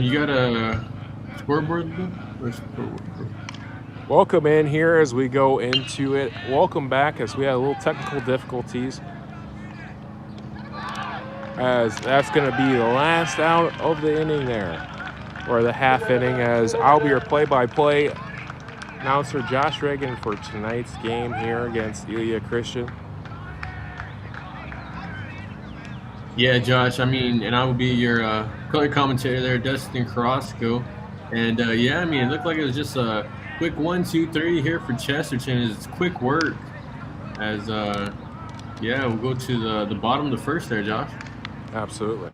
You got a scoreboard? Or scoreboard? Welcome in here as we go into it. Welcome back as we had a little technical difficulties. As that's going to be the last out of the inning there, or the half inning, as I'll be your play-by-play announcer, Josh Regan, for tonight's game here against Lch Christian. Yeah, Josh. And I will be your color commentator there, Dustin Carrasco. And it looked like it was just a quick 1-2-3 here for Chesterton. It's quick work. As we'll go to the bottom of the first there, Josh. Absolutely.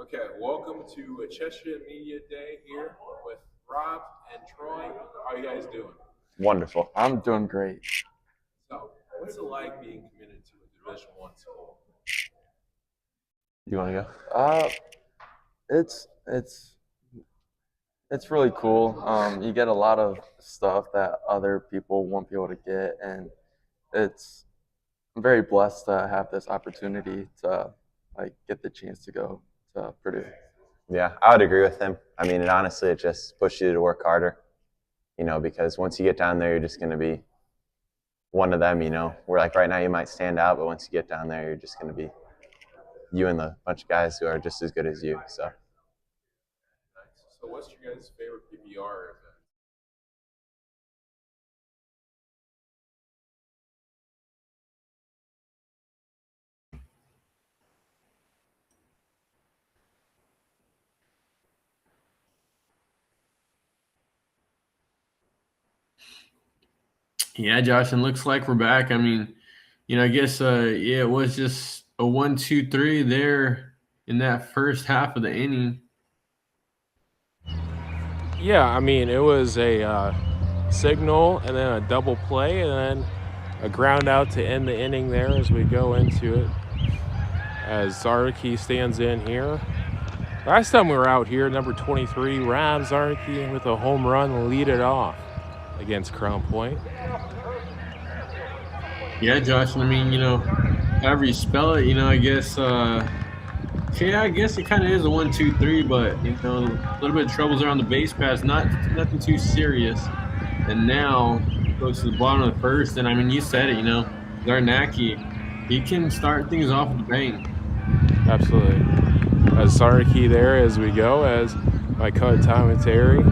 Okay, welcome to a Chesterton Media Day here with Rob and Troy. How are you guys doing? Wonderful. I'm doing great. So, what's it like being committed to a Division I school? You want to go? It's really cool. You get a lot of stuff that other people won't be able to get, and I'm very blessed to have this opportunity to get the chance to go to Purdue. Yeah, I would agree with him. And honestly, it just pushes you to work harder, because once you get down there, you're just going to be one of them, Where like right now you might stand out, but once you get down there, you're just going to be you and the bunch of guys who are just as good as you. So what's your guys' favorite PBR event? Yeah, Josh, and looks like we're back. I guess it was just a 1-2-3 there in that first half of the inning. Yeah, it was a signal and then a double play and then a ground out to end the inning there as we go into it. As Zarnicki stands in here. Last time we were out here, number 23, Rob Zarnicki with a home run lead it off against Crown Point. Yeah, Josh, however you spell it, I guess I guess it kind of is a 1-2-3, but a little bit of troubles there on the base pass, nothing too serious. And now goes to the bottom of the first, and you said it, Zarnicki, he can start things off with a bang. Absolutely. As Zarnicki there as we go, as my commentary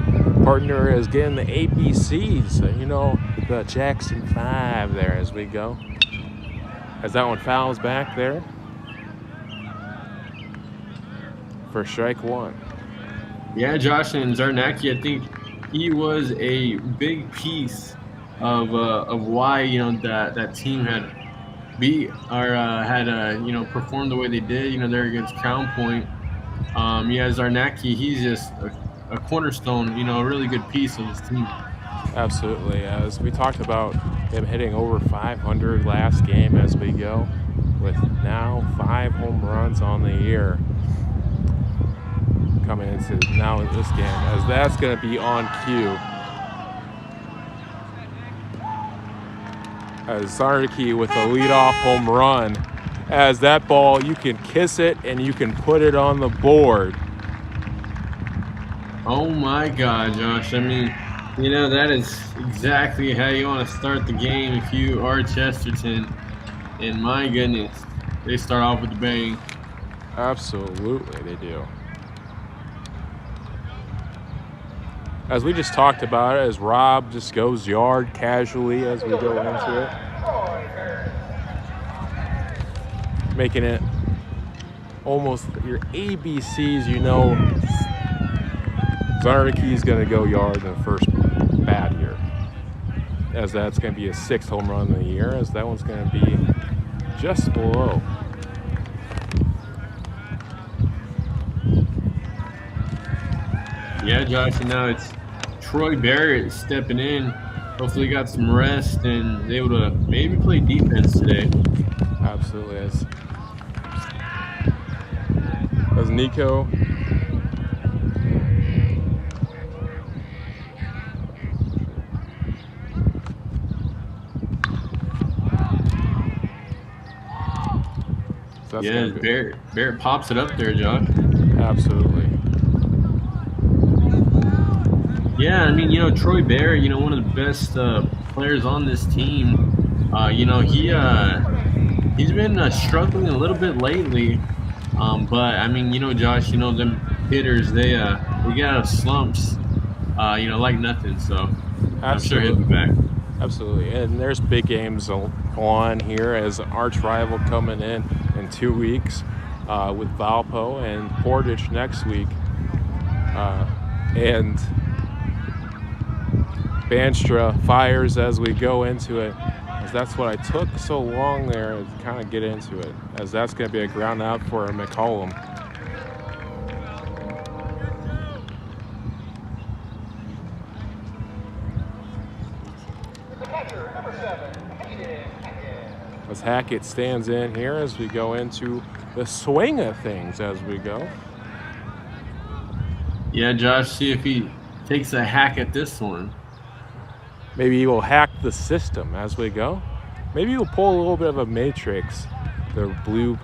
partner is getting the ABCs, the Jackson 5 there as we go. As that one fouls back there for strike one. Yeah, Josh, and Zarnicki, I think he was a big piece of why that team had performed the way they did. There against Crown Point. Zarnicki, he's just a cornerstone. A really good piece of his team. Absolutely. As we talked about him hitting over 500 last game as we go, with now 5 home runs on the year coming into now in this game, as that's going to be on cue. As Zarnicki with a leadoff home run, as that ball, you can kiss it and you can put it on the board. Oh my God, Josh. That is exactly how you want to start the game if you are Chesterton. And my goodness, they start off with a bang. Absolutely, they do. As we just talked about it, as Rob just goes yard casually as we go into it. Making it almost your ABCs, Zarnicki's going to go yard in the first bat here. As that's going to be his 6th home run of the year, as that one's going to be just below. Yeah, Josh, and now it's Troy Barrett stepping in. Hopefully got some rest and is able to maybe play defense today. Absolutely. As Nico that's Yeah, going to be Barrett pops it up there, Josh. absolutely. Yeah, I mean, Troy Barrett, one of the best players on this team. He's been struggling a little bit lately. But I mean, Josh, them hitters, they get out of slumps, like nothing. So I'm sure he'll be Absolutely. back. Absolutely. And there's big games on here as arch rival coming in 2 weeks with Valpo and Portage next week. And Banstra fires as we go into it. As that's what I took so long there to kind of get into it. As that's going to be a ground out for McCollum. As Hackett stands in here as we go into the swing of things as we go. Yeah, Josh, see if he takes a hack at this one. Maybe he will hack the system as we go. Maybe he'll pull a little bit of a matrix. The blue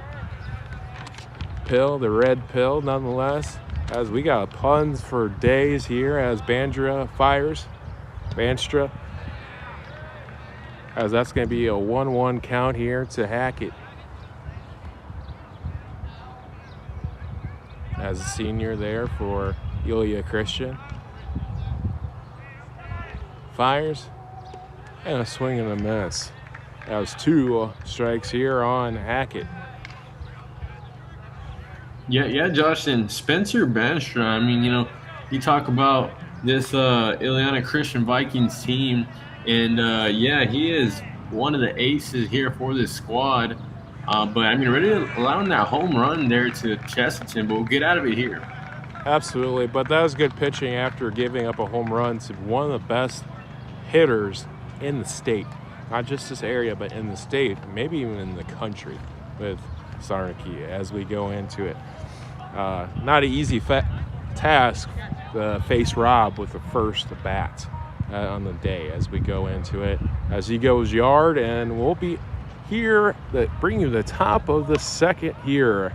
pill, the red pill, nonetheless. As we got puns for days here as Banstra fires. Banstra. As that's going to be a 1-1 count here to Hackett. As a senior there for Ilya Christian. Fires. And a swing and a miss. That was 2 strikes here on Hackett. Yeah, Josh, and Spencer Banstra. I mean, you talk about this Lch Christian Vikings team, and he is one of the aces here for this squad. But I mean, really allowing that home run there to Chesterton, but we'll get out of it here. Absolutely, but that was good pitching after giving up a home run to one of the best hitters in the state. Not just this area, but in the state, maybe even in the country with Sarnecki as we go into it. Not an easy task to face Rob with the first bat on the day as we go into it. As he goes yard, and we'll be here to bring you the top of the second here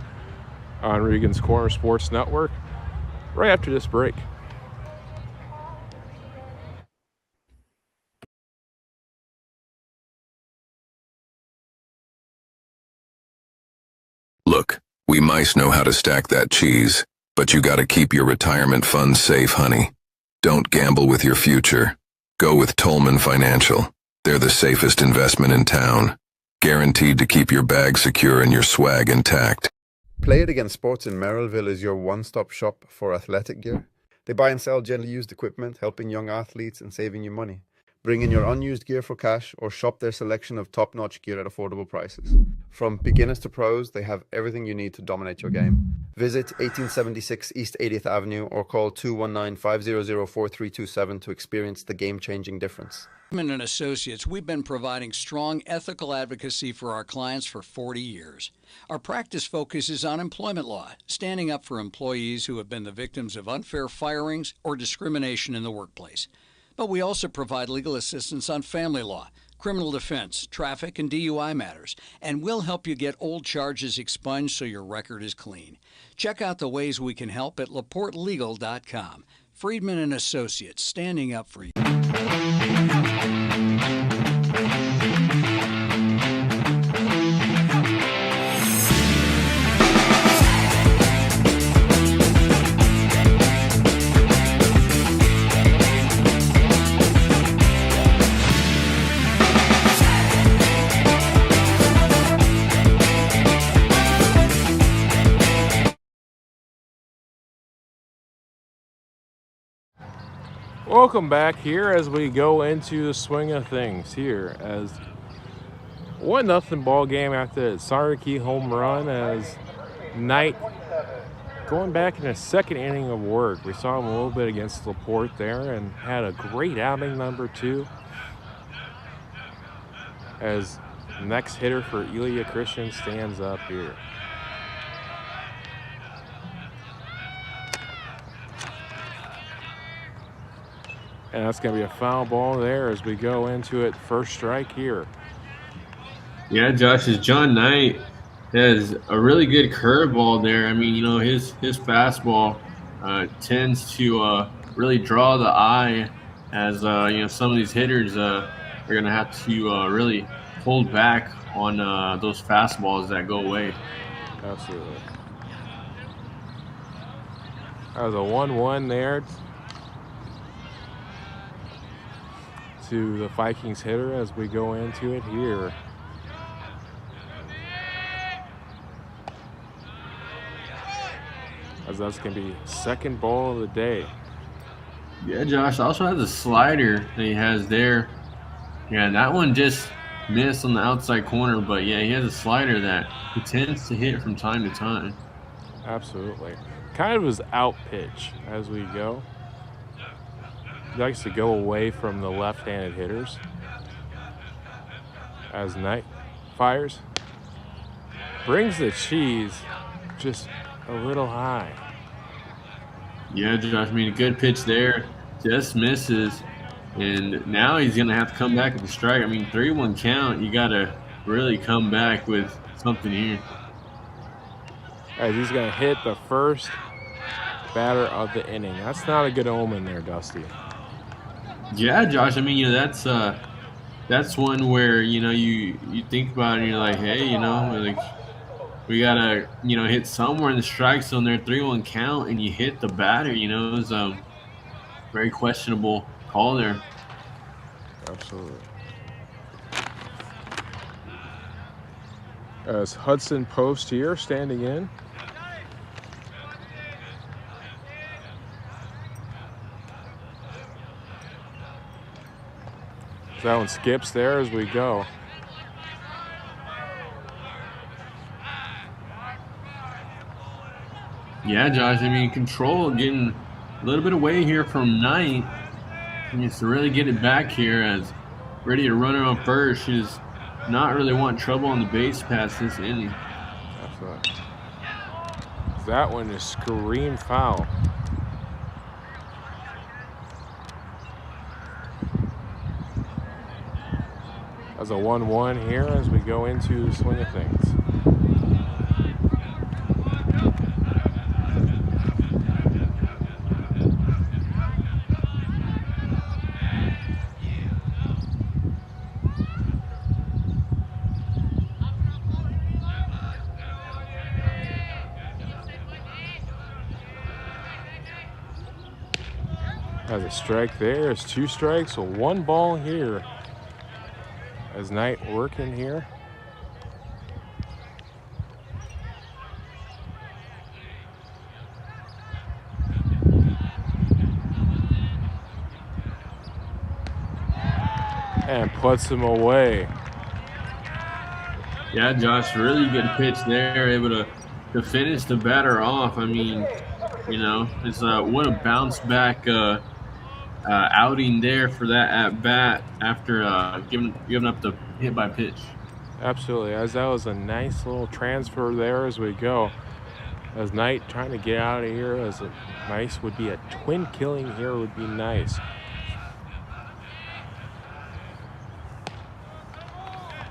on Regan's Corner Sports Network right after this break. Look, we mice know how to stack that cheese, but you gotta keep your retirement funds safe, honey. Don't gamble with your future. Go with Tolman Financial. They're the safest investment in town. Guaranteed to keep your bag secure and your swag intact. Play It Again Sports in Merrillville is your one-stop shop for athletic gear. They buy and sell gently used equipment, helping young athletes and saving you money. Bring in your unused gear for cash or shop their selection of top-notch gear at affordable prices. From beginners to pros, they have everything you need to dominate your game. Visit 1876 East 80th Avenue or call 219-500-4327 to experience the game-changing difference. And Associates, we've been providing strong ethical advocacy for our clients for 40 years. Our practice focuses on employment law, standing up for employees who have been the victims of unfair firings or discrimination in the workplace. But we also provide legal assistance on family law, criminal defense, traffic, and DUI matters, and we'll help you get old charges expunged so your record is clean. Check out the ways we can help at laportelegal.com. Friedman and Associates, standing up for you. Welcome back here as we go into the swing of things here as 1-0 ball game after the Sarnecki home run as Knight going back in the second inning of work. We saw him a little bit against LaPorte there and had a great outing number 2 as next hitter for Ilya Christian stands up here. And that's going to be a foul ball there as we go into it. First strike here. Yeah, Josh, is John Knight. has a really good curveball there. I mean, his fastball tends to really draw the eye, as some of these hitters are gonna have to really hold back on those fastballs that go away. Absolutely. That was a 1-1 there to the Vikings hitter as we go into it here. As that's going to be second ball of the day. Yeah, Josh also has a slider that he has there. Yeah, that one just missed on the outside corner, but yeah, he has a slider that he tends to hit from time to time. Absolutely. Kind of his out pitch as we go. He likes to go away from the left-handed hitters. As Knight fires. Brings the cheese just a little high. Yeah, Josh, I mean, a good pitch there. Just misses. And now he's going to have to come back with the strike. I mean, 3-1 count. You got to really come back with something here. As he's going to hit the first batter of the inning. That's not a good omen there, Dusty. Yeah, Josh, I mean, that's one where, you think about it and you're like, hey, like we got to, hit somewhere in the strike zone there, 3-1 count, and you hit the batter, it's very questionable call there. Absolutely. As Hudson Post here standing in. That one skips there as we go. Yeah, Josh, I mean, control getting a little bit away here from Knight. He needs to really get it back here as ready to run her on first. She does not really want trouble on the base pass this inning. That's right. That one is scream foul. As a 1-1 here as we go into the swing of things. Has a strike there. It's 2 strikes, so 1 ball here. As Knight working here. And puts him away. Yeah, Josh, really good pitch there. Able to finish the batter off. I mean, it's what a bounce back outing there for that at bat after giving up the hit by pitch. Absolutely, as that was a nice little transfer there as we go. As Knight trying to get out of here, as a nice would be a twin killing here would be nice.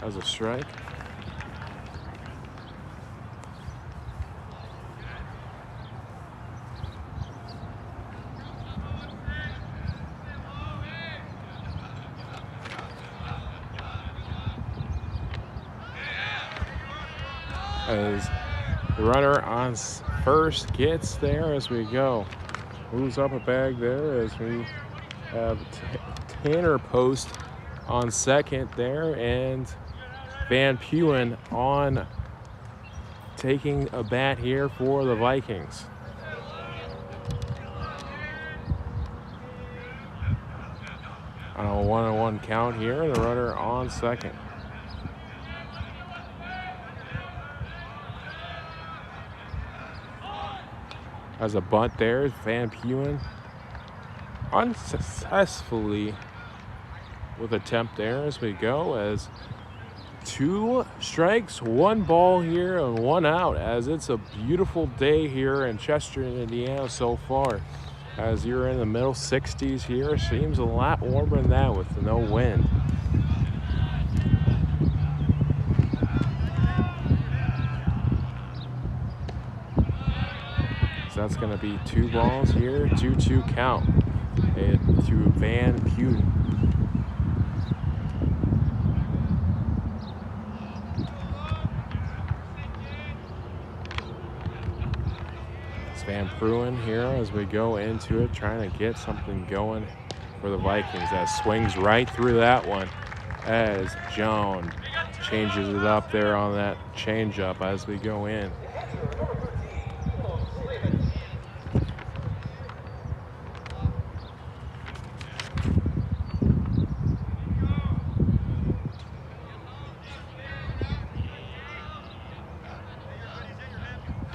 As a strike. As the runner on first gets there as we go. Moves up a bag there as we have Tanner Post on second there and Van Puwen on taking a bat here for the Vikings. On a 1-1 count here, the runner on second. As a bunt there, Van Puwen unsuccessfully with attempt there as we go, as 2 strikes, 1 ball here and 1 out, as it's a beautiful day here in Chesterton, Indiana so far. As you're in the middle 60s here, seems a lot warmer than that with no wind. That's going to be 2 balls here, 2-2 count to Van Puten. It's Van Pruin here as we go into it, trying to get something going for the Vikings. That swings right through that one as Joan changes it up there on that changeup as we go in.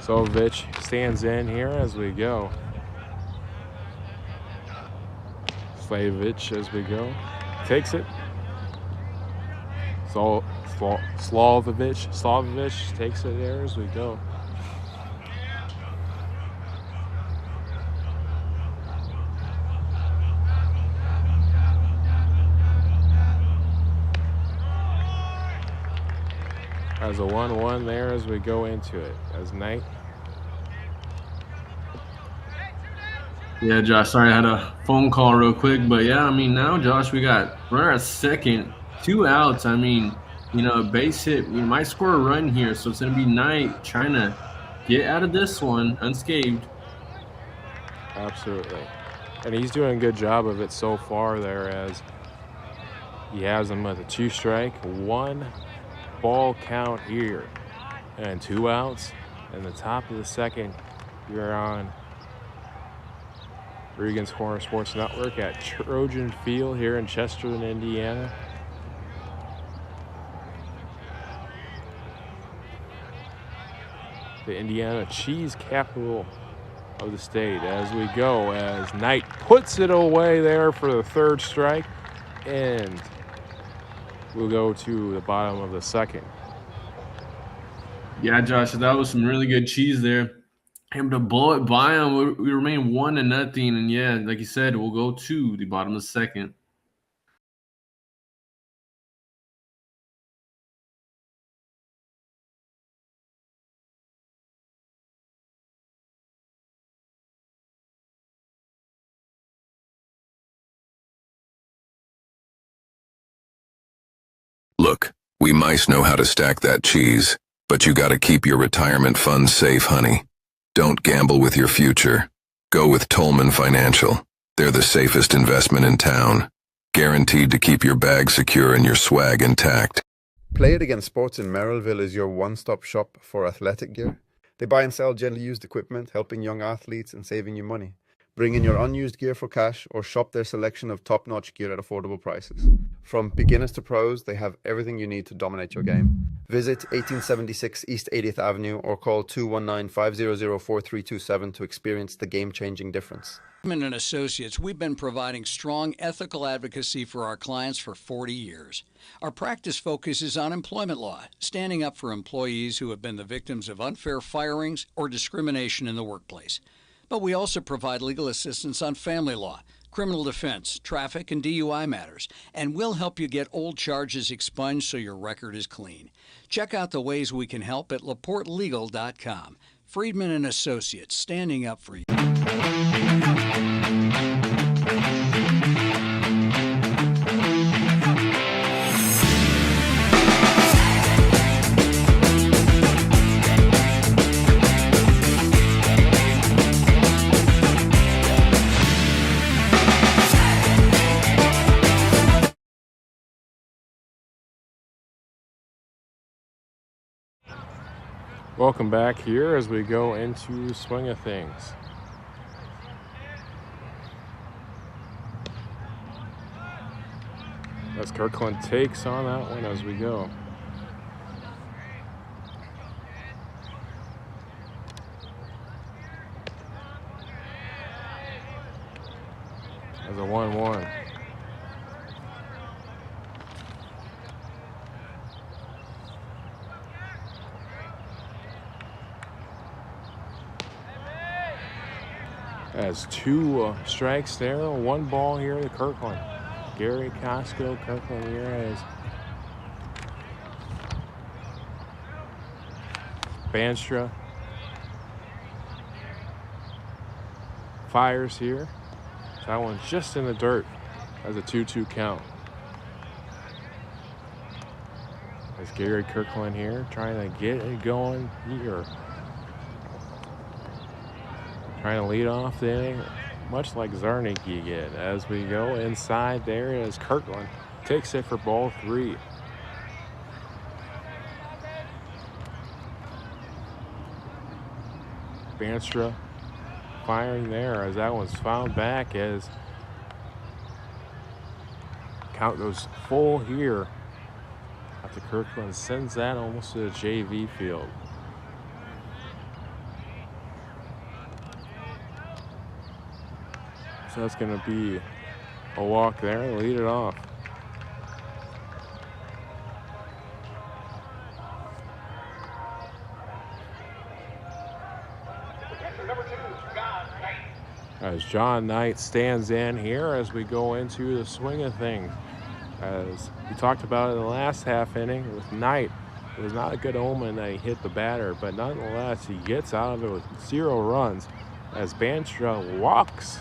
Sovich stands in here as we go. Slavich as we go. Takes it. Slavovich takes it there as we go. As a 1-1 there as we go into it. As Knight. Yeah, Josh, sorry I had a phone call real quick. But yeah, I mean, now, Josh, we got runner at second, 2 outs. I mean, a base hit. We might score a run here. So it's going to be Knight trying to get out of this one unscathed. Absolutely. And he's doing a good job of it so far there as he has him with a 2-strike, 1 ball count here. And 2 outs. In the top of the second, you're on Regan's Corner Sports Network at Trojan Field here in Chesterton, Indiana. The Indiana cheese capital of the state as we go, as Knight puts it away there for the 3rd strike, and we'll go to the bottom of the second. Yeah, Josh, that was some really good cheese there. Able to blow it by him. We remain 1-0, and yeah, like you said, we'll go to the bottom of the second. Look, we mice know how to stack that cheese, but you gotta keep your retirement funds safe, honey. Don't gamble with your future. Go with Tolman Financial. They're the safest investment in town. Guaranteed to keep your bag secure and your swag intact. Play It Again Sports in Merrillville is your one-stop shop for athletic gear. They buy and sell gently used equipment, helping young athletes and saving you money. Bring in your unused gear for cash or shop their selection of top-notch gear at affordable prices. From beginners to pros, they have everything you need to dominate your game. Visit 1876 East 80th Avenue or call 219-500-4327 to experience the game-changing difference. Regan & Associates, we've been providing strong ethical advocacy for our clients for 40 years. Our practice focuses on employment law, standing up for employees who have been the victims of unfair firings or discrimination in the workplace. But we also provide legal assistance on family law, criminal defense, traffic, and DUI matters, and we'll help you get old charges expunged so your record is clean. Check out the ways we can help at laportelegal.com. Friedman & Associates, standing up for you. Welcome back here as we go into swing of things. As Kirkland takes on that one as we go. As a 1-1. Has 2 strikes there, 1 ball here to Kirkland. Gary Carrasco, Kirkland here as Banstra fires here. That one's just in the dirt as a 2-2 count. There's Gary Kirkland here trying to get it going here. Trying to lead off the inning, much like Zarnicki did. As we go inside there, as Kirkland takes it for ball 3. Banstra firing there as that one's fouled back as count goes full here after Kirkland sends that almost to the JV field. So that's going to be a walk there, lead it off. As John Knight stands in here as we go into the swing of things. As we talked about in the last half inning with Knight, it was not a good omen that he hit the batter, but nonetheless, he gets out of it with 0 runs as Banstra walks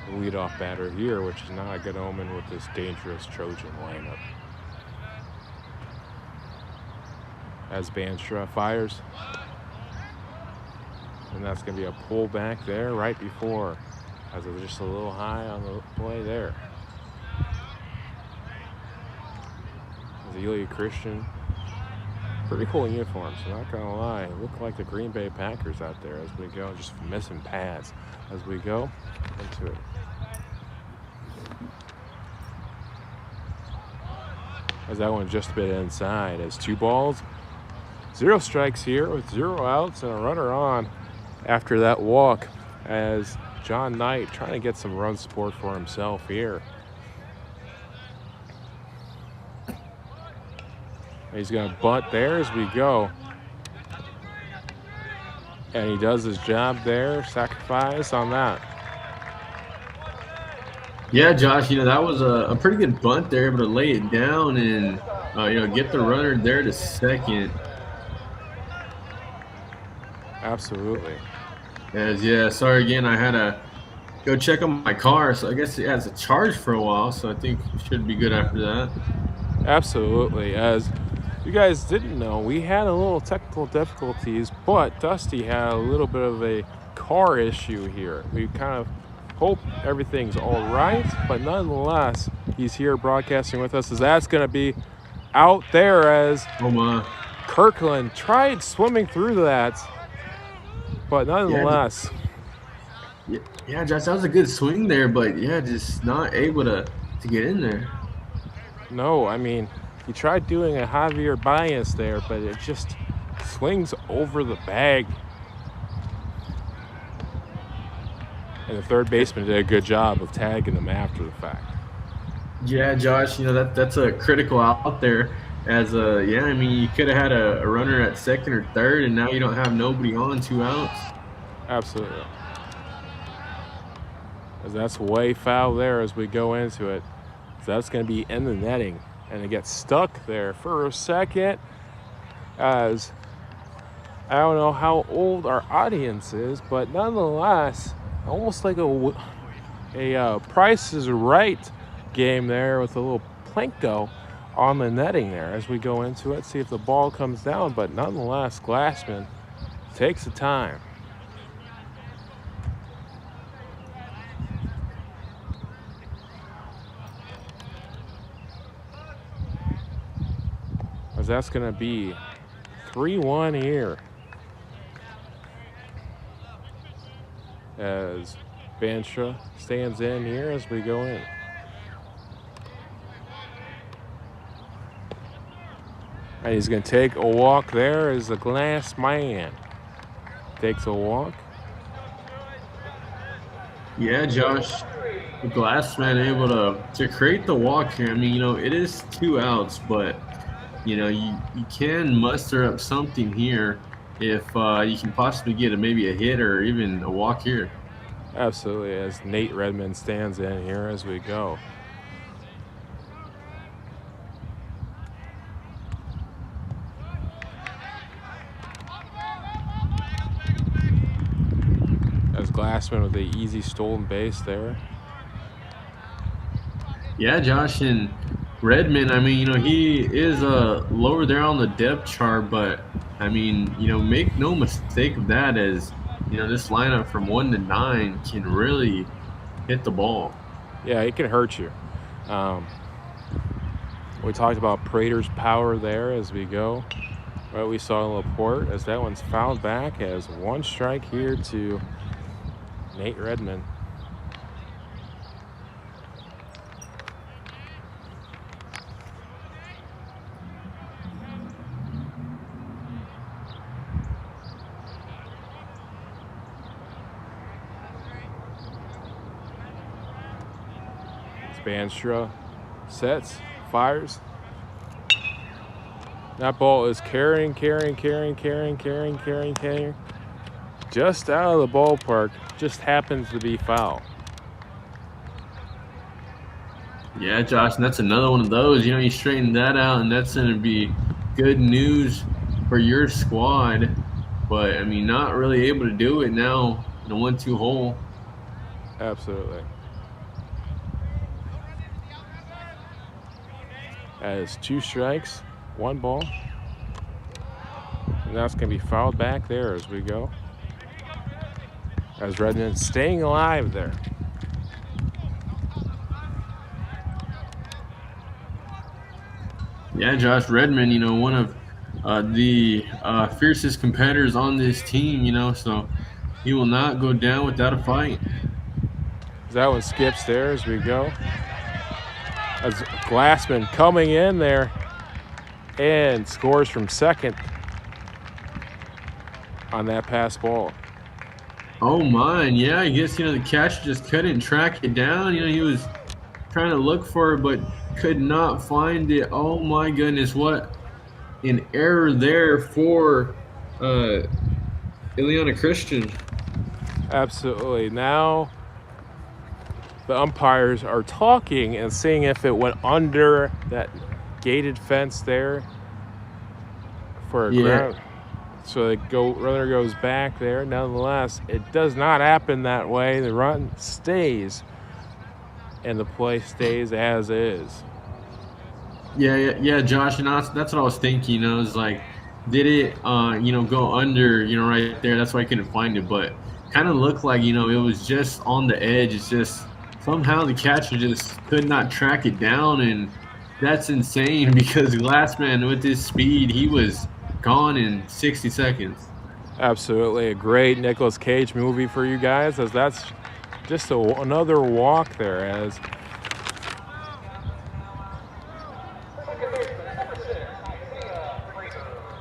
the leadoff batter here, which is not a good omen with this dangerous Trojan lineup. As Banstra fires, and that's going to be a pull back there right before, as it was just a little high on the play there. Azealia Christian, pretty cool uniforms, I'm not gonna lie. Look like the Green Bay Packers out there as we go, just missing pads as we go into it. As that one just a bit inside, as 2 balls, 0 strikes here with 0 outs and a runner on after that walk, as John Knight trying to get some run support for himself here. He's going to bunt there as we go. And he does his job there, sacrifice on that. Yeah, Josh, that was a pretty good bunt there, able to lay it down and, get the runner there to second. Absolutely. Sorry again, I had to go check on my car, so I guess it has a charge for a while, so I think it should be good after that. Absolutely. As you guys didn't know, we had a little technical difficulties, but Dusty had a little bit of a car issue here. We kind of hope everything's all right, but nonetheless, he's here broadcasting with us, as that's going to be out there as Kirkland tried swimming through that, but nonetheless. Yeah, Josh, that was a good swing there, but just not able to get in there. No, I mean, he tried doing a Javier Baez there, but it just swings over the bag. And the third baseman did a good job of tagging him after the fact. Yeah, Josh, that's a critical out there. As you could have had a runner at second or third, and now you don't have nobody on, 2 outs. Absolutely. As that's way foul there as we go into it. So that's going to be in the netting, and it gets stuck there for a second. As I don't know how old our audience is, but nonetheless, almost like a Price is Right game there with a little Plinko on the netting there as we go into it, see if the ball comes down, but nonetheless, Glassman takes the time. As that's going to be 3-1 here. As Banstra stands in here as we go in. And he's going to take a walk there as the Glass Man takes a walk. Yeah, Josh, the Glass Man able to create the walk here. I mean, it is 2 outs, but, you can muster up something here if you can possibly get maybe a hit or even a walk here. Absolutely, as Nate Redmond stands in here as we go. As As Glassman with the easy stolen base there. Yeah, Josh, and Redmond, I mean, he is lower there on the depth chart, but I mean, make no mistake of that, as this lineup from 1 to 9 can really hit the ball. Yeah, it can hurt you. We talked about Prater's power there as we go. What we saw in Laporte, as that one's fouled back, as 1 strike here to Nate Redmond. Spanstra sets, fires. That ball is carrying. Just out of the ballpark. Just happens to be foul. Yeah, Josh, and that's another one of those. You straighten that out, and that's going to be good news for your squad. But, I mean, not really able to do it now in a 1-2 hole. Absolutely. As 2 strikes, 1 ball. And that's going to be fouled back there as we go. As Redmond staying alive there. Yeah, Josh Redmond, one of the fiercest competitors on this team, so he will not go down without a fight. That one skips there as we go. As Glassman coming in there and scores from second on that pass ball. Oh, man. Yeah, I guess, the catcher just couldn't track it down. He was trying to look for it, but could not find it. Oh, my goodness. What an error there for Ileana Christian. Absolutely. Now the umpires are talking and seeing if it went under that gated fence there for a ground. So the runner goes back there. Nonetheless, it does not happen that way. The run stays, and the play stays as is. Yeah, Josh, and that's what I was thinking. Is like, did it, go under, right there? That's why I couldn't find it, but kind of looked like, it was just on the edge. It's just somehow the catcher just could not track it down, and that's insane because Glassman, with his speed, he was gone in 60 seconds. Absolutely, a great Nicolas Cage movie for you guys, as that's just another walk there. As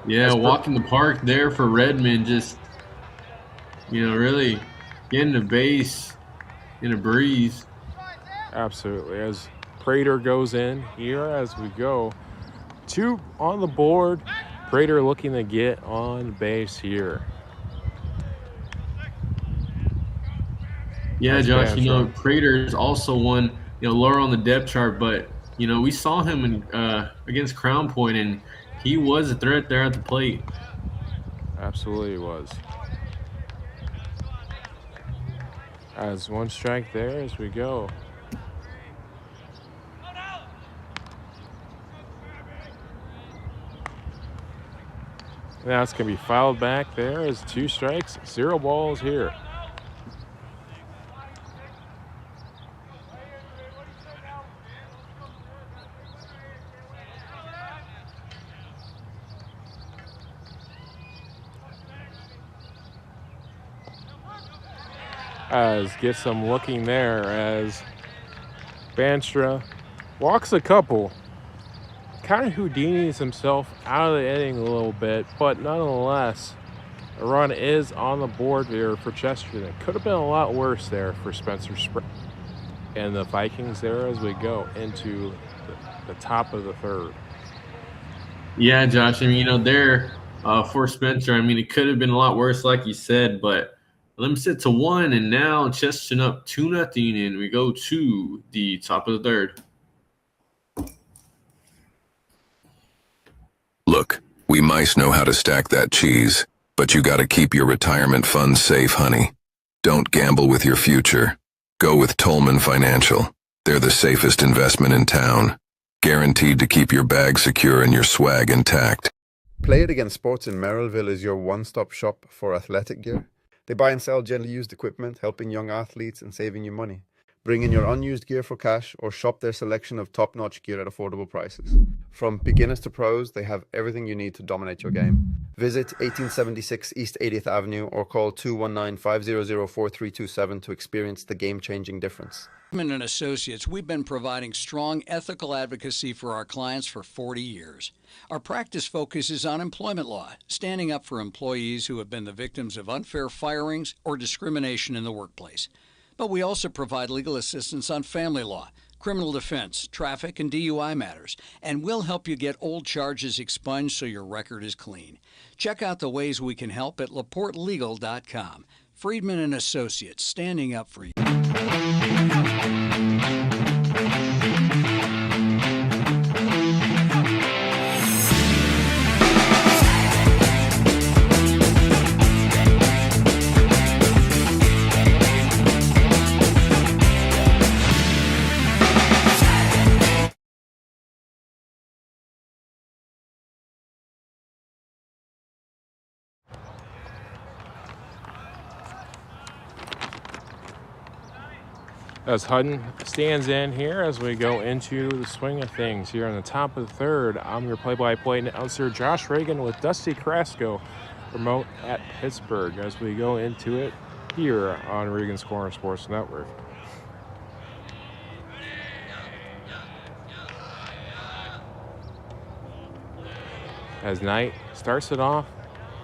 walk in the park there for Redmond, just really getting the base in a breeze. Absolutely, as Prater goes in here as we go. 2 on the board. Prater looking to get on base here. Yeah, That's Josh, Prater is also one, lower on the depth chart, but, we saw him against Crown Point, and he was a threat there at the plate. Absolutely was. As 1 strike there as we go. Now it's going to be fouled back there as 2 strikes, 0 balls here. As gets some looking there as Banstra walks a couple. Kind of Houdini's himself out of the inning a little bit, but nonetheless, a run is on the board here for Chesterton. It could have been a lot worse there for Spencer Sprague and the Vikings there as we go into the top of the 3rd. Yeah, Josh, I mean, there for Spencer, I mean, it could have been a lot worse, like you said, but limits it to 1, and now Chesterton up 2-0, and we go to the top of the 3rd. Look, we mice know how to stack that cheese, but you gotta keep your retirement funds safe, honey. Don't gamble with your future. Go with Tolman Financial. They're the safest investment in town. Guaranteed to keep your bag secure and your swag intact. Play It Again Sports in Merrillville is your one-stop shop for athletic gear. They buy and sell gently used equipment, helping young athletes and saving you money. Bring in your unused gear for cash or shop their selection of top-notch gear at affordable prices. From beginners to pros, they have everything you need to dominate your game. Visit 1876 East 80th Avenue or call 219-500-4327 to experience the game-changing difference. Friedman and Associates, we've been providing strong ethical advocacy for our clients for 40 years. Our practice focuses on employment law, standing up for employees who have been the victims of unfair firings or discrimination in the workplace. But we also provide legal assistance on family law, criminal defense, traffic, and DUI matters, and we'll help you get old charges expunged so your record is clean. Check out the ways we can help at laportelegal.com. Friedman and Associates, standing up for you. As Hutton stands in here as we go into the swing of things here on the top of the third. I'm your play-by-play announcer, Josh Regan, with Dusty Carrasco, remote at Pittsburgh, as we go into it here on Regan's Corner Sports Network. As Knight starts it off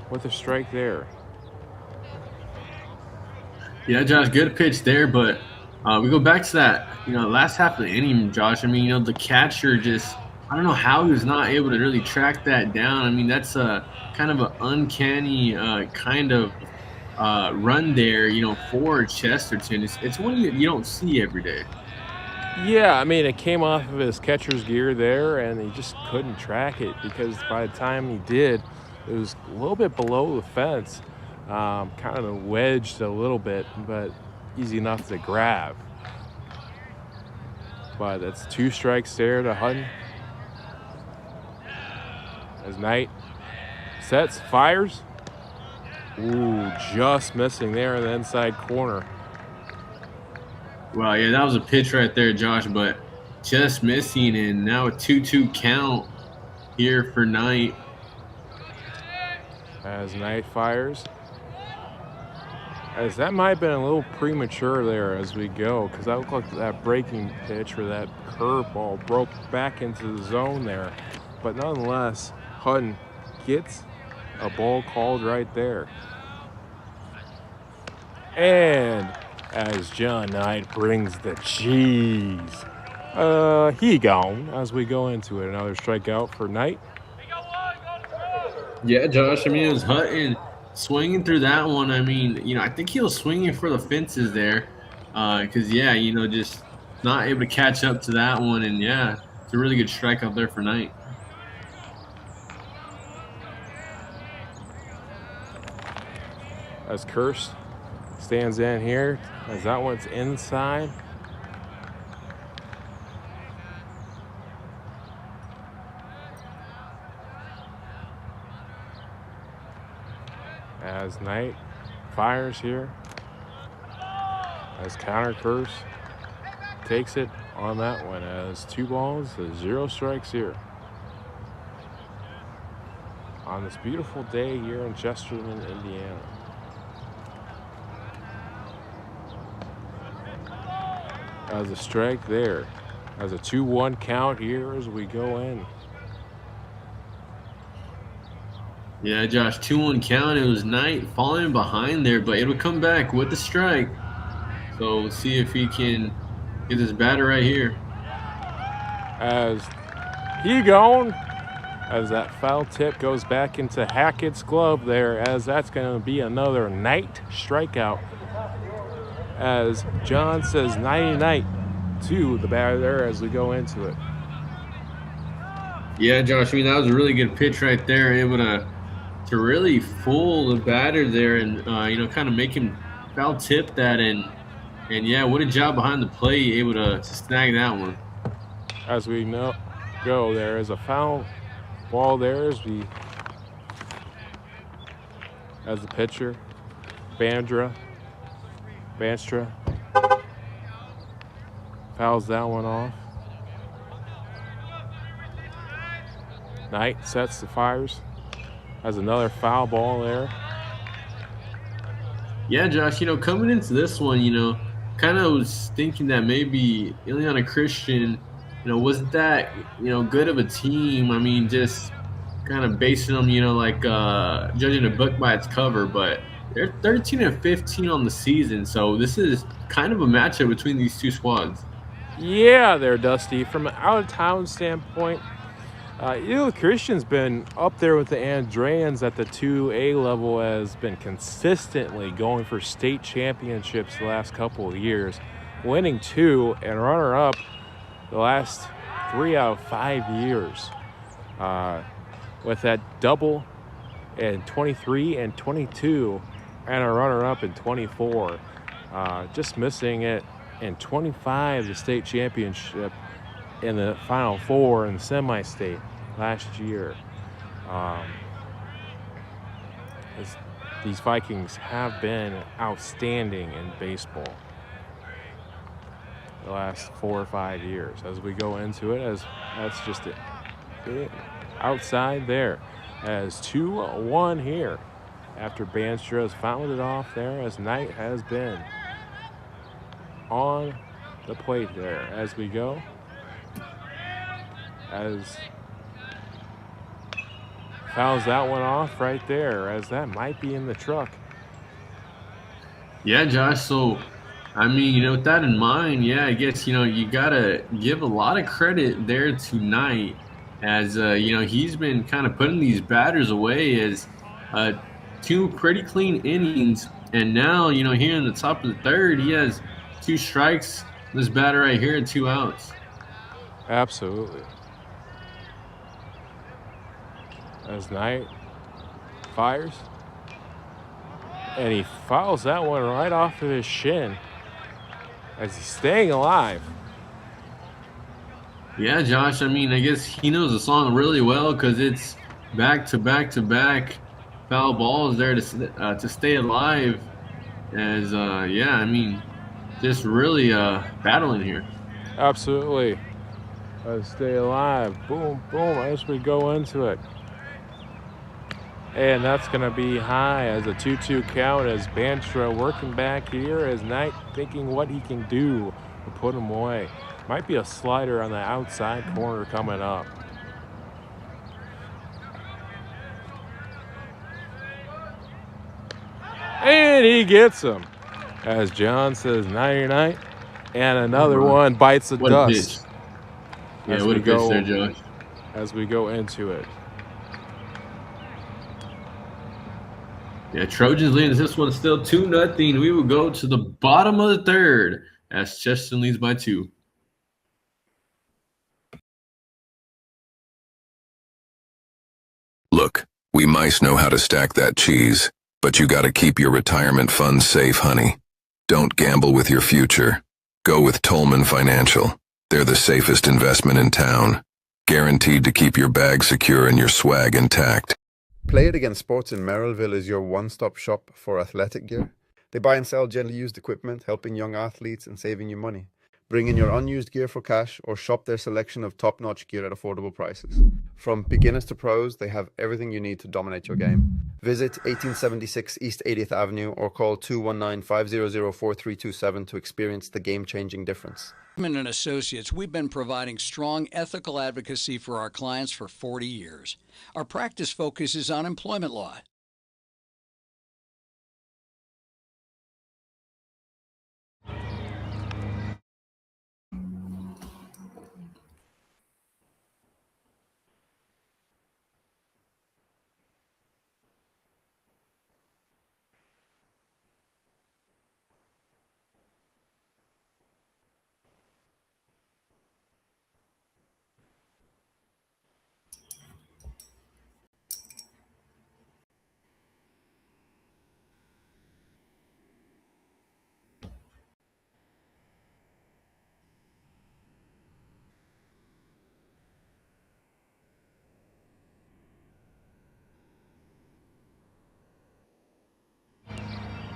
with a strike there. Yeah, Josh, good pitch there, but we go back to that, last half of the inning, Josh. I mean, the catcher just, I don't know how he was not able to really track that down. I mean, that's a kind of an uncanny kind of run there, for Chesterton. It's one you don't see every day. Yeah, I mean, it came off of his catcher's gear there, and he just couldn't track it because by the time he did, it was a little bit below the fence, kind of wedged a little bit, but easy enough to grab. But that's 2 strikes there to Hutton. As Knight sets, fires. Ooh, just missing there in the inside corner. Well, yeah, that was a pitch right there, Josh, but just missing, and now a 2-2 count here for Knight. As Knight fires. As that might have been a little premature there as we go, because that looked like that breaking pitch or that curveball broke back into the zone there. But nonetheless, Hutton gets a ball called right there. And as John Knight brings the cheese, he gone as we go into it. Another strikeout for Knight. Yeah, Josh, I mean, it was Hutton swinging through that one. I mean, I think he was swinging for the fences there because, just not able to catch up to that one. And, yeah, it's a really good strikeout there for Knight. As Kirst stands in here, as that one's inside. As Knight fires here, as counter Kirst takes it on that one, as 2 balls, 0 strikes here. On this beautiful day here in Chesterton, Indiana. As a strike there, as a 2-1 count here as we go in. Yeah, Josh, 2-1 count. It was Knight falling behind there, but it would come back with the strike. So we'll see if he can get this batter right here. As he gone, as that foul tip goes back into Hackett's glove there, as that's going to be another Knight strikeout. As John says nighty-night to the batter there as we go into it. Yeah, Josh, I mean, that was a really good pitch right there, able to really fool the batter there and, kind of make him foul tip that, and yeah, what a job behind the play, able to snag that one. As we go, there is a foul ball there as the pitcher, Banstra fouls that one off. Knight sets the fires. Has another foul ball there. Yeah, Josh, coming into this one, kind of was thinking that maybe Ileana Christian, wasn't that, good of a team. I mean, just kind of basing them, like judging a book by its cover, but they're 13 and 15 on the season. So this is kind of a matchup between these two squads. Yeah, there, Dusty. From an out-of-town standpoint, Christian's been up there with the Andreans at the 2A level, has been consistently going for state championships the last couple of years, winning 2 and runner-up the last 3 out of 5 years. With that double in 23 and 22 and a runner-up in 24. Just missing it in 25, the state championship in the Final Four in the semi-state last year. These Vikings have been outstanding in baseball the last 4 or 5 years. As we go into it, as that's just it outside there, as 2-1 here after Banstra has fouled it off there, as Knight has been on the plate there. As we go, as fouls that one off right there, as that might be in the truck. Yeah, Josh. So, I mean, with that in mind, yeah, I guess, you got to give a lot of credit there to Knight as, he's been kind of putting these batters away as 2 pretty clean innings. And now, here in the top of the third, he has 2 strikes. This batter right here and 2 outs. Absolutely. As Knight fires. And he fouls that one right off of his shin as he's staying alive. Yeah, Josh. I mean, I guess he knows the song really well because it's back to back to back foul balls there to stay alive. As yeah, I mean, just really battling here. Absolutely. Let's stay alive. Boom, boom, as we go into it. And that's going to be high as a 2-2 count as Banstra working back here as Knight thinking what he can do to put him away. Might be a slider on the outside corner coming up. And he gets him. As John says, nighty-night. And another one bites the What dust. a pitch. Yeah, what a pitch there, Josh. As we go into it. Yeah, Trojans leading this one still 2-0. We will go to the bottom of the third as Chesterton leads by 2. Look, we mice know how to stack that cheese, but you gotta keep your retirement funds safe, honey. Don't gamble with your future. Go with Tolman Financial. They're the safest investment in town. Guaranteed to keep your bag secure and your swag intact. Play It Again Sports in Merrillville is your one-stop shop for athletic gear. They buy and sell gently used equipment, helping young athletes and saving you money. Bring in your unused gear for cash or shop their selection of top-notch gear at affordable prices. From beginners to pros, they have everything you need to dominate your game. Visit 1876 East 80th Avenue or call 219-500-4327 to experience the game-changing difference. And Associates, we've been providing strong ethical advocacy for our clients for 40 years. Our practice focuses on employment law.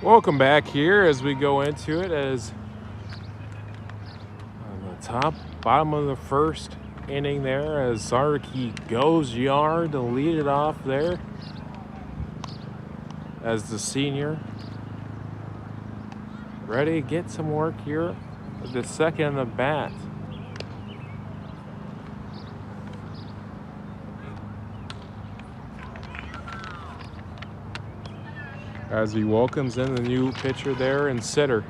Welcome back here as we go into it, as on the bottom of the first inning there, as Zarki goes yard to lead it off there as the senior. Ready to get some work here with the second at bat. As he welcomes in the new pitcher there and sitter.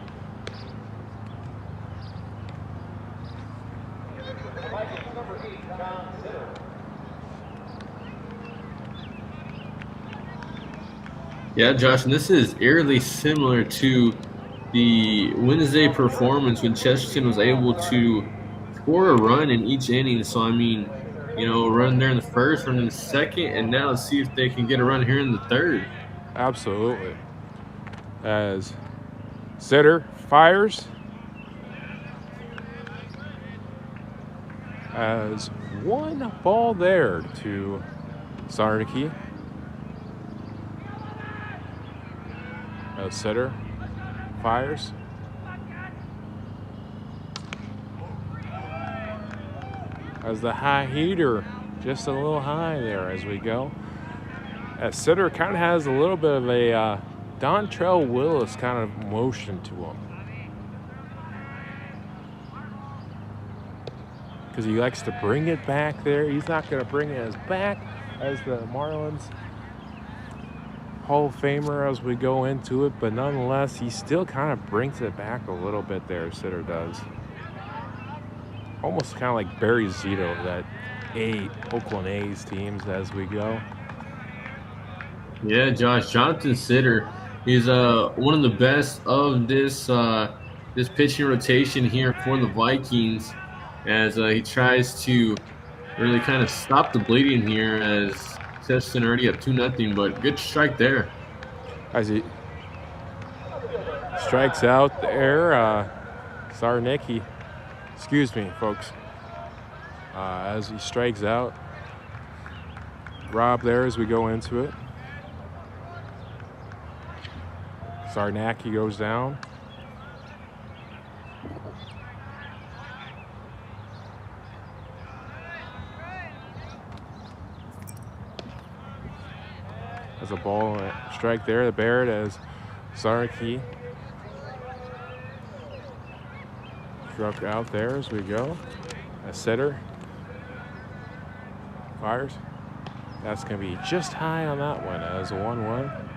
Yeah, Josh, and this is eerily similar to the Wednesday performance when Chesterton was able to score a run in each inning. So, I mean, a run there in the first, run in the second, and now let's see if they can get a run here in the third. Absolutely. As sitter fires. As one ball there to Zarnicki. As sitter fires. As the high heater, just a little high there as we go. As sitter kind of has a little bit of a Dontrell Willis kind of motion to him. Because he likes to bring it back there. He's not going to bring it as back as the Marlins Hall of Famer as we go into it, but nonetheless, he still kind of brings it back a little bit there, sitter does. Almost kind of like Barry Zito of that Oakland A's teams as we go. Yeah, Josh, Jonathan Sitter is one of the best of this this pitching rotation here for the Vikings, as he tries to really kind of stop the bleeding here, as Chesterton already up 2-0, but good strike there. As he strikes out there, Zarnicki, excuse me, folks, as he strikes out Rob there as we go into it. Zarnicki goes down. As a ball and a strike there, the Barrett as Zarnicki struck out there as we go. A sitter fires. That's going to be just high on that one as a 1-1.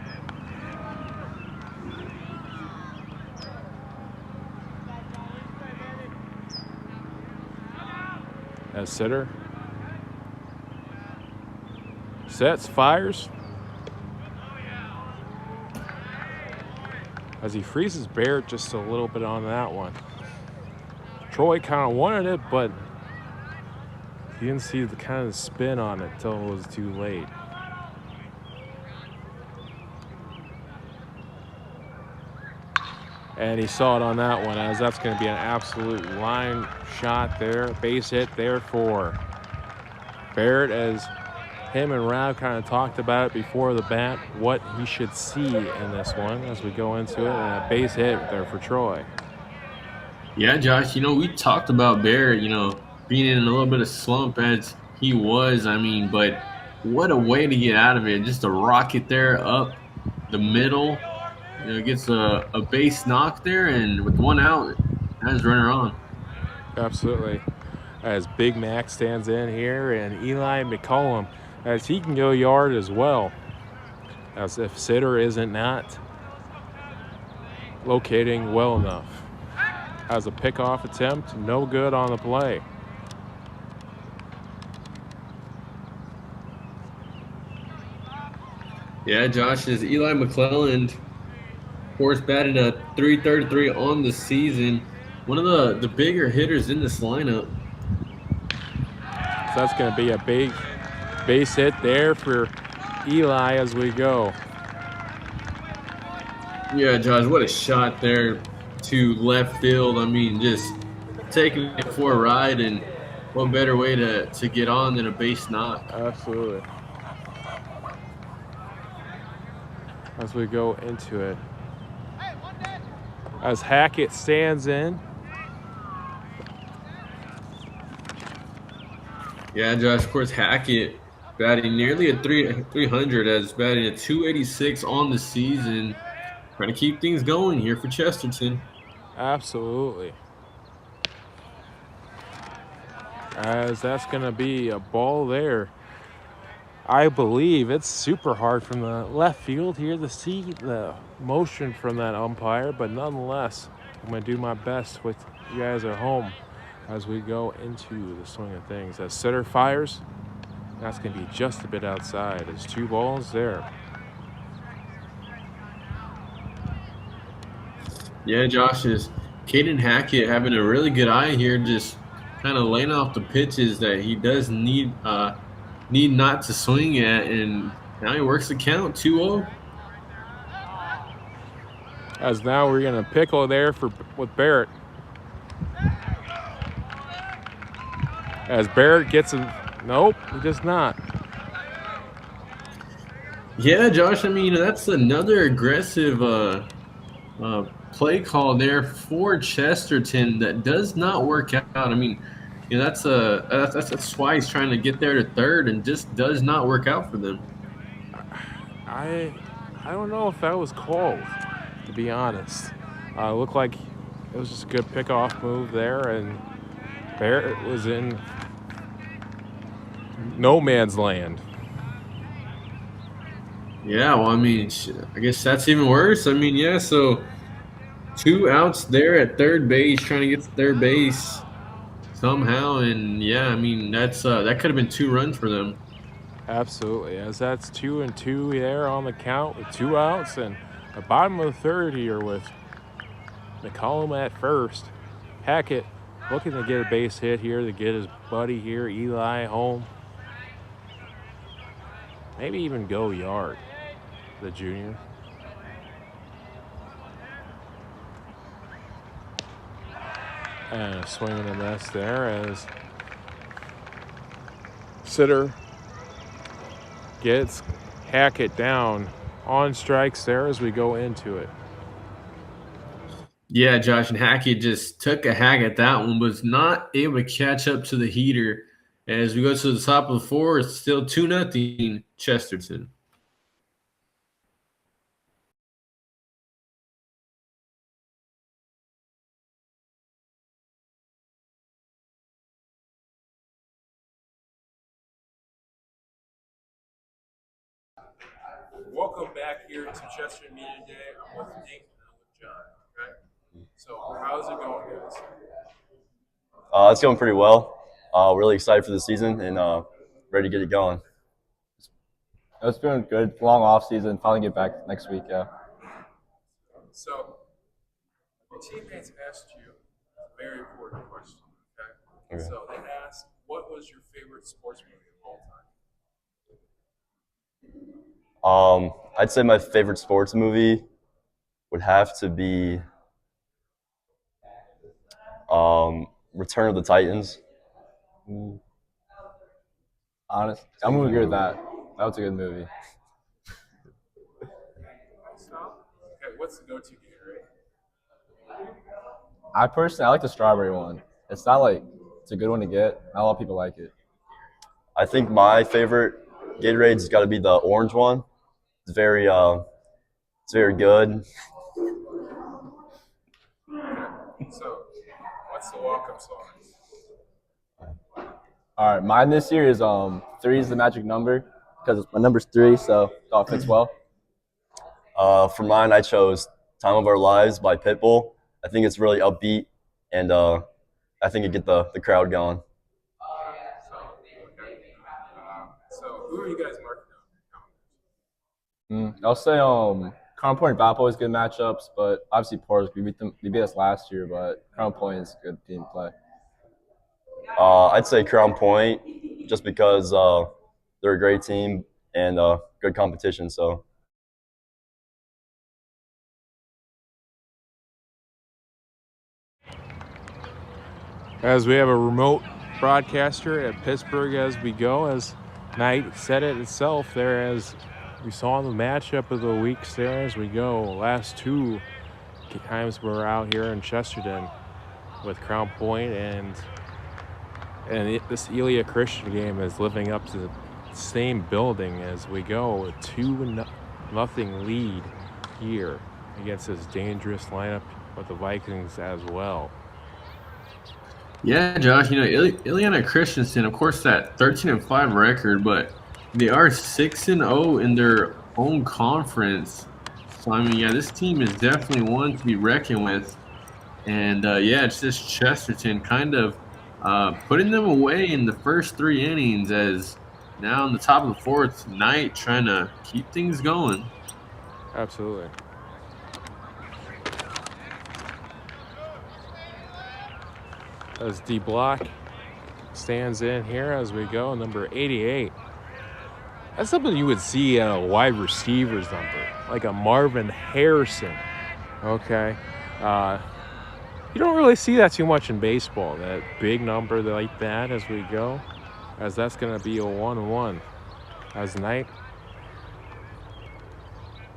As sitter sets, fires. As he freezes Barrett just a little bit on that one. Troy kind of wanted it, but he didn't see the kind of spin on it until it was too late. And he saw it on that one, as that's going to be an absolute line shot there. Base hit there for Barrett, as him and Rob kind of talked about it before the bat, what he should see in this one as we go into it. And a base hit there for Troy. Yeah, Josh, we talked about Barrett, being in a little bit of slump as he was. I mean, but what a way to get out of it. Just a rocket there up the middle. Gets a base knock there, and with one out, has runner on. Absolutely. As Big Mac stands in here, and Eli McCollum, as he can go yard as well, as if sitter isn't not locating well enough. As a pickoff attempt, no good on the play. Yeah, Josh, is Eli McClelland, of course, batted a .333 on the season. One of the bigger hitters in this lineup. So that's going to be a big base hit there for Eli as we go. Yeah, Josh, what a shot there to left field. I mean, just taking it for a ride, and what better way to get on than a base knock. Absolutely. As we go into it, as Hackett stands in. Yeah, Josh, of course, Hackett batting nearly a 300 as batting a 286 on the season. Trying to keep things going here for Chesterton. Absolutely. As that's going to be a ball there. I believe it's super hard from the left field here to see the motion from that umpire, but nonetheless, I'm going to do my best with you guys at home as we go into the swing of things. As Sitter fires, that's going to be just a bit outside. There's 2 balls there. Yeah, Josh, is Caden Hackett having a really good eye here, just kind of laying off the pitches that he does need not to swing at, and now he works the count 2-0. As now we're going to pickle there with Barrett. As Barrett gets him, nope, he does not. Yeah, Josh, I mean, that's another aggressive play call there for Chesterton that does not work out. I mean, you know, that's why he's trying to get there to third and just does not work out for them. I don't know if that was called, to be honest. Looked like it was just a good pickoff move there, and Barrett was in no man's land. Yeah, well, I mean, I guess that's even worse. I mean, yeah, so 2 outs there at third base, trying to get to third base somehow, and yeah, I mean, that could have been 2 runs for them. Absolutely, as that's 2-2 there on the count with 2 outs, and the bottom of the third here with McCollum at first. Hackett looking to get a base hit here to get his buddy here, Eli, home. Maybe even go yard, the junior. And a swing and a miss there as Sitter gets Hackett down on strikes there as we go into it. Yeah, Josh, and Hackett just took a hack at that one, was not able to catch up to the heater. As we go to the top of the 4, it's still 2-0 Chesterton. Welcome back here to Chesterton Media Day. I'm with Nate and I'm with John. Okay? So, how's it going, guys? It's going pretty well. Really excited for the season and ready to get it going. It's been good. Long off season. Finally get back next week. Yeah. So, your teammates asked you a very important question. Okay? So they asked, what was your favorite sports movie of all time? I'd say my favorite sports movie would have to be Return of the Titans. Honest, I'm gonna agree with that. That was a good movie. Okay, what's the go-to Gatorade? I like the strawberry one. It's not like it's a good one to get. Not a lot of people like it. I think my favorite Gatorade's got to be the orange one. It's very good. So, what's the walk-up song? All right, mine this year is 3 is the magic number because my number's 3, so thought it fits well. For mine, I chose "Time of Our Lives" by Pitbull. I think it's really upbeat, and I think it get the crowd going. So, who are you guys marking out? I'll say Crown Point and Valpo is good matchups, but obviously Porters, we beat us last year, but Crown Point is a good team play. I'd say Crown Point, just because they're a great team and good competition. So. As we have a remote broadcaster at Pittsburgh as we go, as Knight said it itself there, as we saw the matchup of the weeks there as we go. Last 2 times we're out here in Chesterton with Crown Point, and this Elia Christian game is living up to the same building as we go. A 2-0 lead here against this dangerous lineup with the Vikings as well. Yeah, Josh, Ileana Christensen, of course, that 13-5 record, but they are 6-0 in their own conference. So, I mean, yeah, this team is definitely one to be reckoned with. And, yeah, it's just Chesterton kind of putting them away in the first 3 innings, as now in the top of the 4th, Knight trying to keep things going. Absolutely. As D Block stands in here as we go, number 88. That's something you would see at a wide receiver's number, like a Marvin Harrison. Okay. You don't really see that too much in baseball, that big number like that as we go, as that's going to be a 1-1. As Knight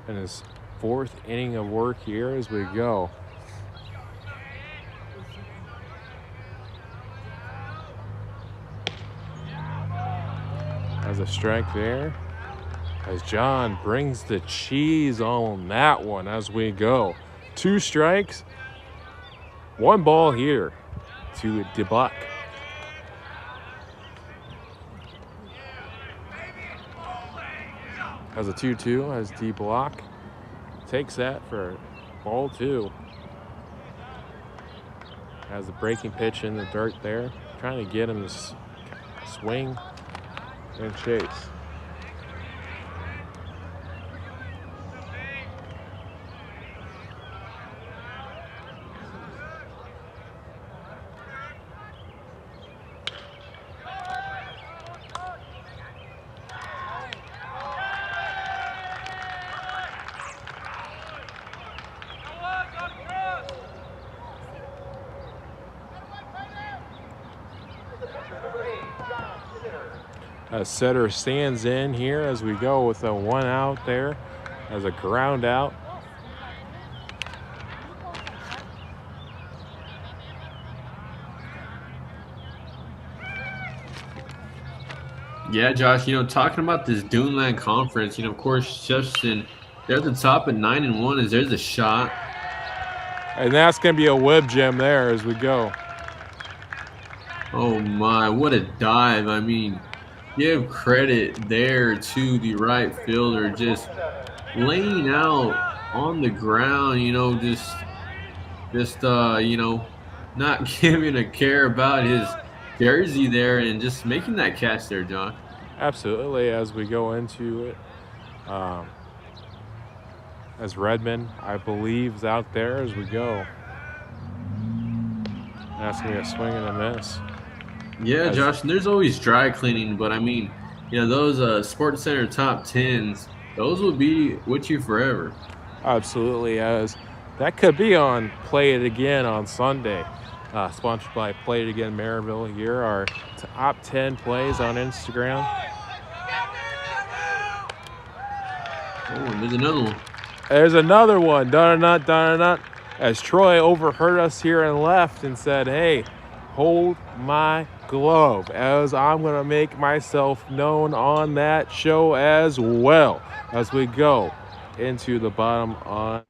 in his 4th inning of work here as we go. As a strike there, as John brings the cheese on that one as we go. 2 strikes, 1 ball here to DeBuck. As a 2-2, as D Block takes that for ball 2. Has a breaking pitch in the dirt there, trying to get him to swing and chase. Setter stands in here as we go with a 1 out there as a ground out. Yeah, Josh, talking about this Duneland Conference, of course, Chesterton, they're at the top at 9-1 as there's a shot. And that's going to be a whip gem there as we go. Oh, my, what a dive. I mean, give credit there to the right fielder, just laying out on the ground, not giving a care about his jersey there and just making that catch there, John. Absolutely, as we go into it. As Redmond, I believe, is out there as we go. That's going to be a swing and a miss. Yeah, Josh, and there's always dry cleaning, but I mean, those Sports Center top 10s, those will be with you forever. Absolutely, as that could be on Play It Again on Sunday. Sponsored by Play It Again Maryville. Here are top 10 plays on Instagram. Oh, and there's another one. There's another one. Dun-dun-dun. As Troy overheard us here and left and said, hey, hold my glove, as I'm going to make myself known on that show as well as we go into the bottom on.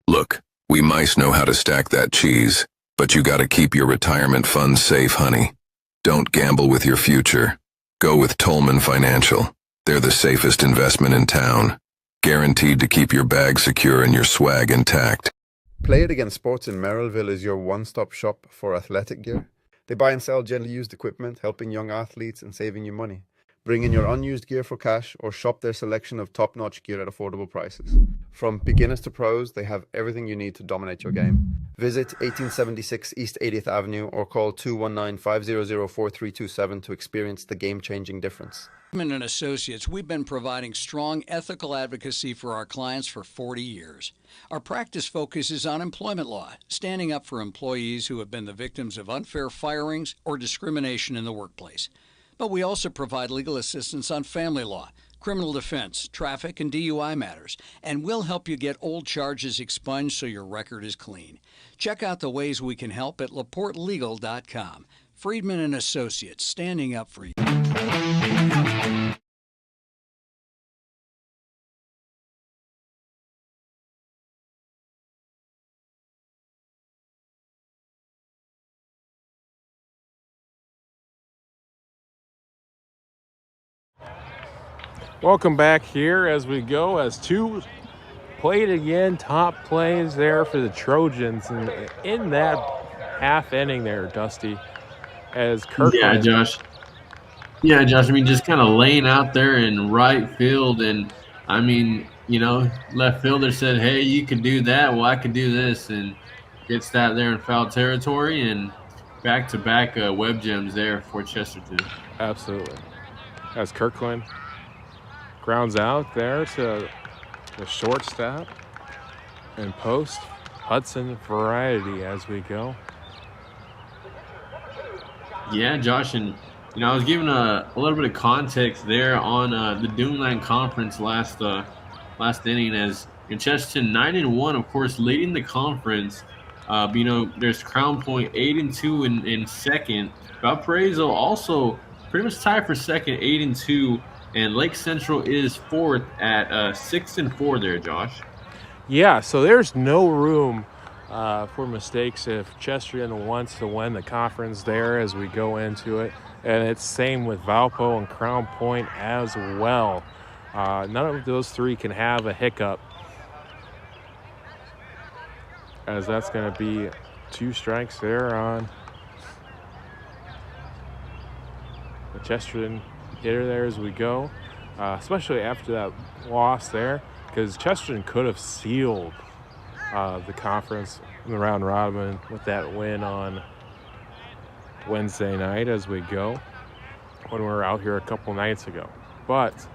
Look, we mice know how to stack that cheese, but you gotta keep your retirement funds safe, honey. Don't gamble with your future. Go with Tolman Financial. They're the safest investment in town. Guaranteed to keep your bag secure and your swag intact. Play It Again Sports in Merrillville is your one-stop shop for athletic gear. They buy and sell gently used equipment, helping young athletes and saving you money. Bring in your unused gear for cash or shop their selection of top-notch gear at affordable prices. From beginners to pros, they have everything you need to dominate your game. Visit 1876 East 80th Avenue or call 219-500-4327 to experience the game-changing difference. Regan and Associates, we've been providing strong ethical advocacy for our clients for 40 years. Our practice focuses on employment law, standing up for employees who have been the victims of unfair firings or discrimination in the workplace. But we also provide legal assistance on family law, criminal defense, traffic, and DUI matters, and we'll help you get old charges expunged so your record is clean. Check out the ways we can help at laportelegal.com. Friedman and Associates, standing up for you. Welcome back here as we go as two played again, top plays there for the Trojans. And in that half inning there, Dusty, as Kirkland. Yeah, Josh, I mean, just kind of laying out there in right field. And, I mean, you know, left fielder said, hey, you can do that. Well, I can do this. And gets that there in foul territory. And back-to-back web gems there for Chesterton. Absolutely. As Kirkland grounds out there to the shortstop and post. Hudson variety as we go. Yeah, Josh, and you know I was giving a little bit of context there on the Duneland Conference last inning as in Chesterton 9-1, of course, leading the conference. You know, there's Crown Point 8-2 in second. Valparaiso also pretty much tied for second, 8-2. And Lake Central is fourth at 6-4 there, Josh. Yeah, so there's no room for mistakes if Chesterton wants to win the conference there as we go into it. And it's same with Valpo and Crown Point as well. None of those three can have a hiccup, as that's going to be 2 strikes there on the Chesterton hitter there as we go, especially after that loss there, because Chesterton could have sealed the conference in the round robin with that win on Wednesday night as we go when we were out here a couple nights ago. But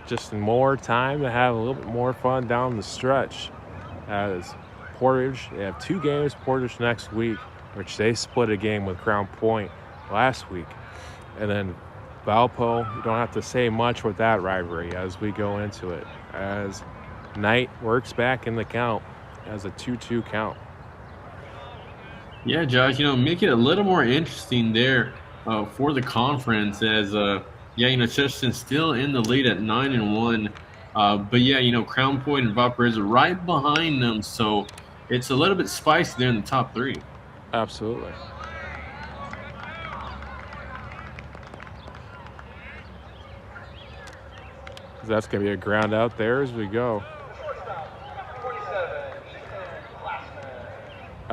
just more time to have a little bit more fun down the stretch as Portage, they have 2 games, Portage next week, which they split a game with Crown Point last week. And then Valpo, you don't have to say much with that rivalry as we go into it, as Knight works back in the count as a 2-2 count. Yeah, Josh, you know, make it a little more interesting there for the conference as, yeah, you know, Chesterton's still in the lead at 9-1. But, yeah, you know, Crown Point and Valparaiso right behind them, so it's a little bit spicy there in the top 3. Absolutely. That's going to be a ground out there as we go.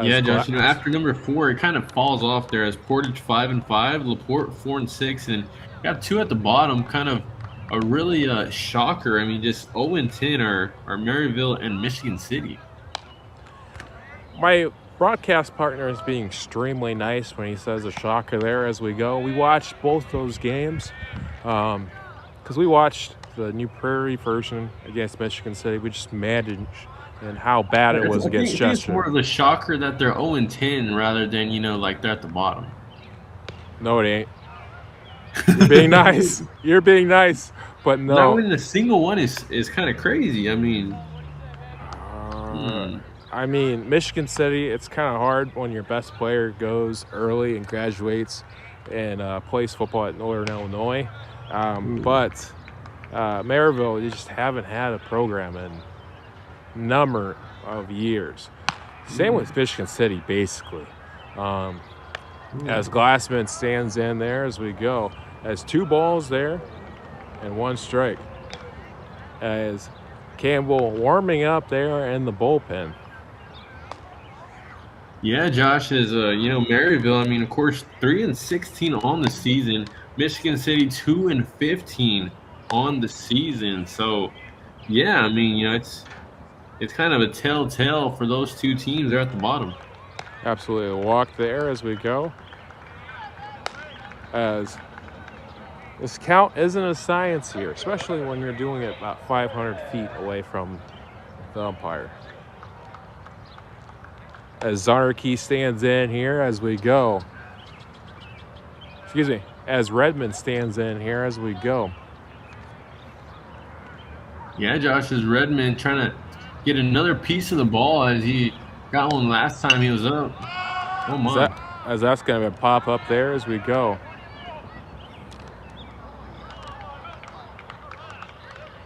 Yeah, Josh, you know, after number 4, it kind of falls off there as Portage 5-5, LaPorte 4-6, and got 2 at the bottom, kind of a really shocker. I mean, just 0-10 are Maryville and Michigan City. My broadcast partner is being extremely nice when he says a shocker there as we go. We watched both those games because we watched the New Prairie version against Michigan City. We just managed and how bad it was against Chesterton. It's more of a shocker that they're 0-10 rather than, you know, like they're at the bottom. No, it ain't. You're being nice. You're being nice, but no. Not winning a single one is kind of crazy. I mean, I mean, Michigan City, it's kind of hard when your best player goes early and graduates and plays football at Northern Illinois. But Maryville, you just haven't had a program in a number of years. Same with Michigan City, basically. As Glassman stands in there as we go. Has 2 balls there and 1 strike. As Campbell warming up there in the bullpen. Yeah, Josh, is you know, Maryville, I mean, of course, 3-16 on the season, Michigan City 2-15 on the season. So, yeah, I mean, it's kind of a telltale for those two teams. They're at the bottom. Absolutely. A walk there as we go. As this count isn't a science here, especially when you're doing it about 500 feet away from the umpire. As Zarki stands in here as we go. Excuse me, as Redmond stands in here as we go. Yeah, Josh, is Redmond trying to get another piece of the ball as he got one last time he was up. Oh, my. As that's going to pop up there as we go.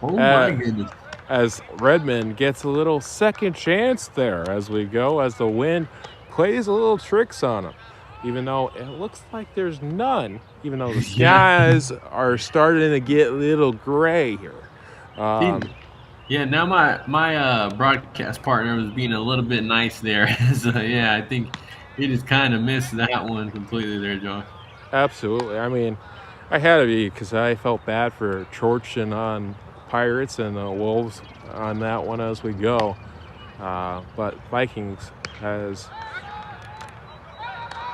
Oh, my goodness. As Redmond gets a little second chance there as we go, as the wind plays a little tricks on him. Even though it looks like there's none, even though the skies are starting to get a little gray here. Yeah, now my broadcast partner was being a little bit nice there. So, yeah, I think he just kind of missed that one completely there, Josh. Absolutely. I mean, I had to be because I felt bad for Chorchin on Pirates and the Wolves on that one as we go. But Vikings has...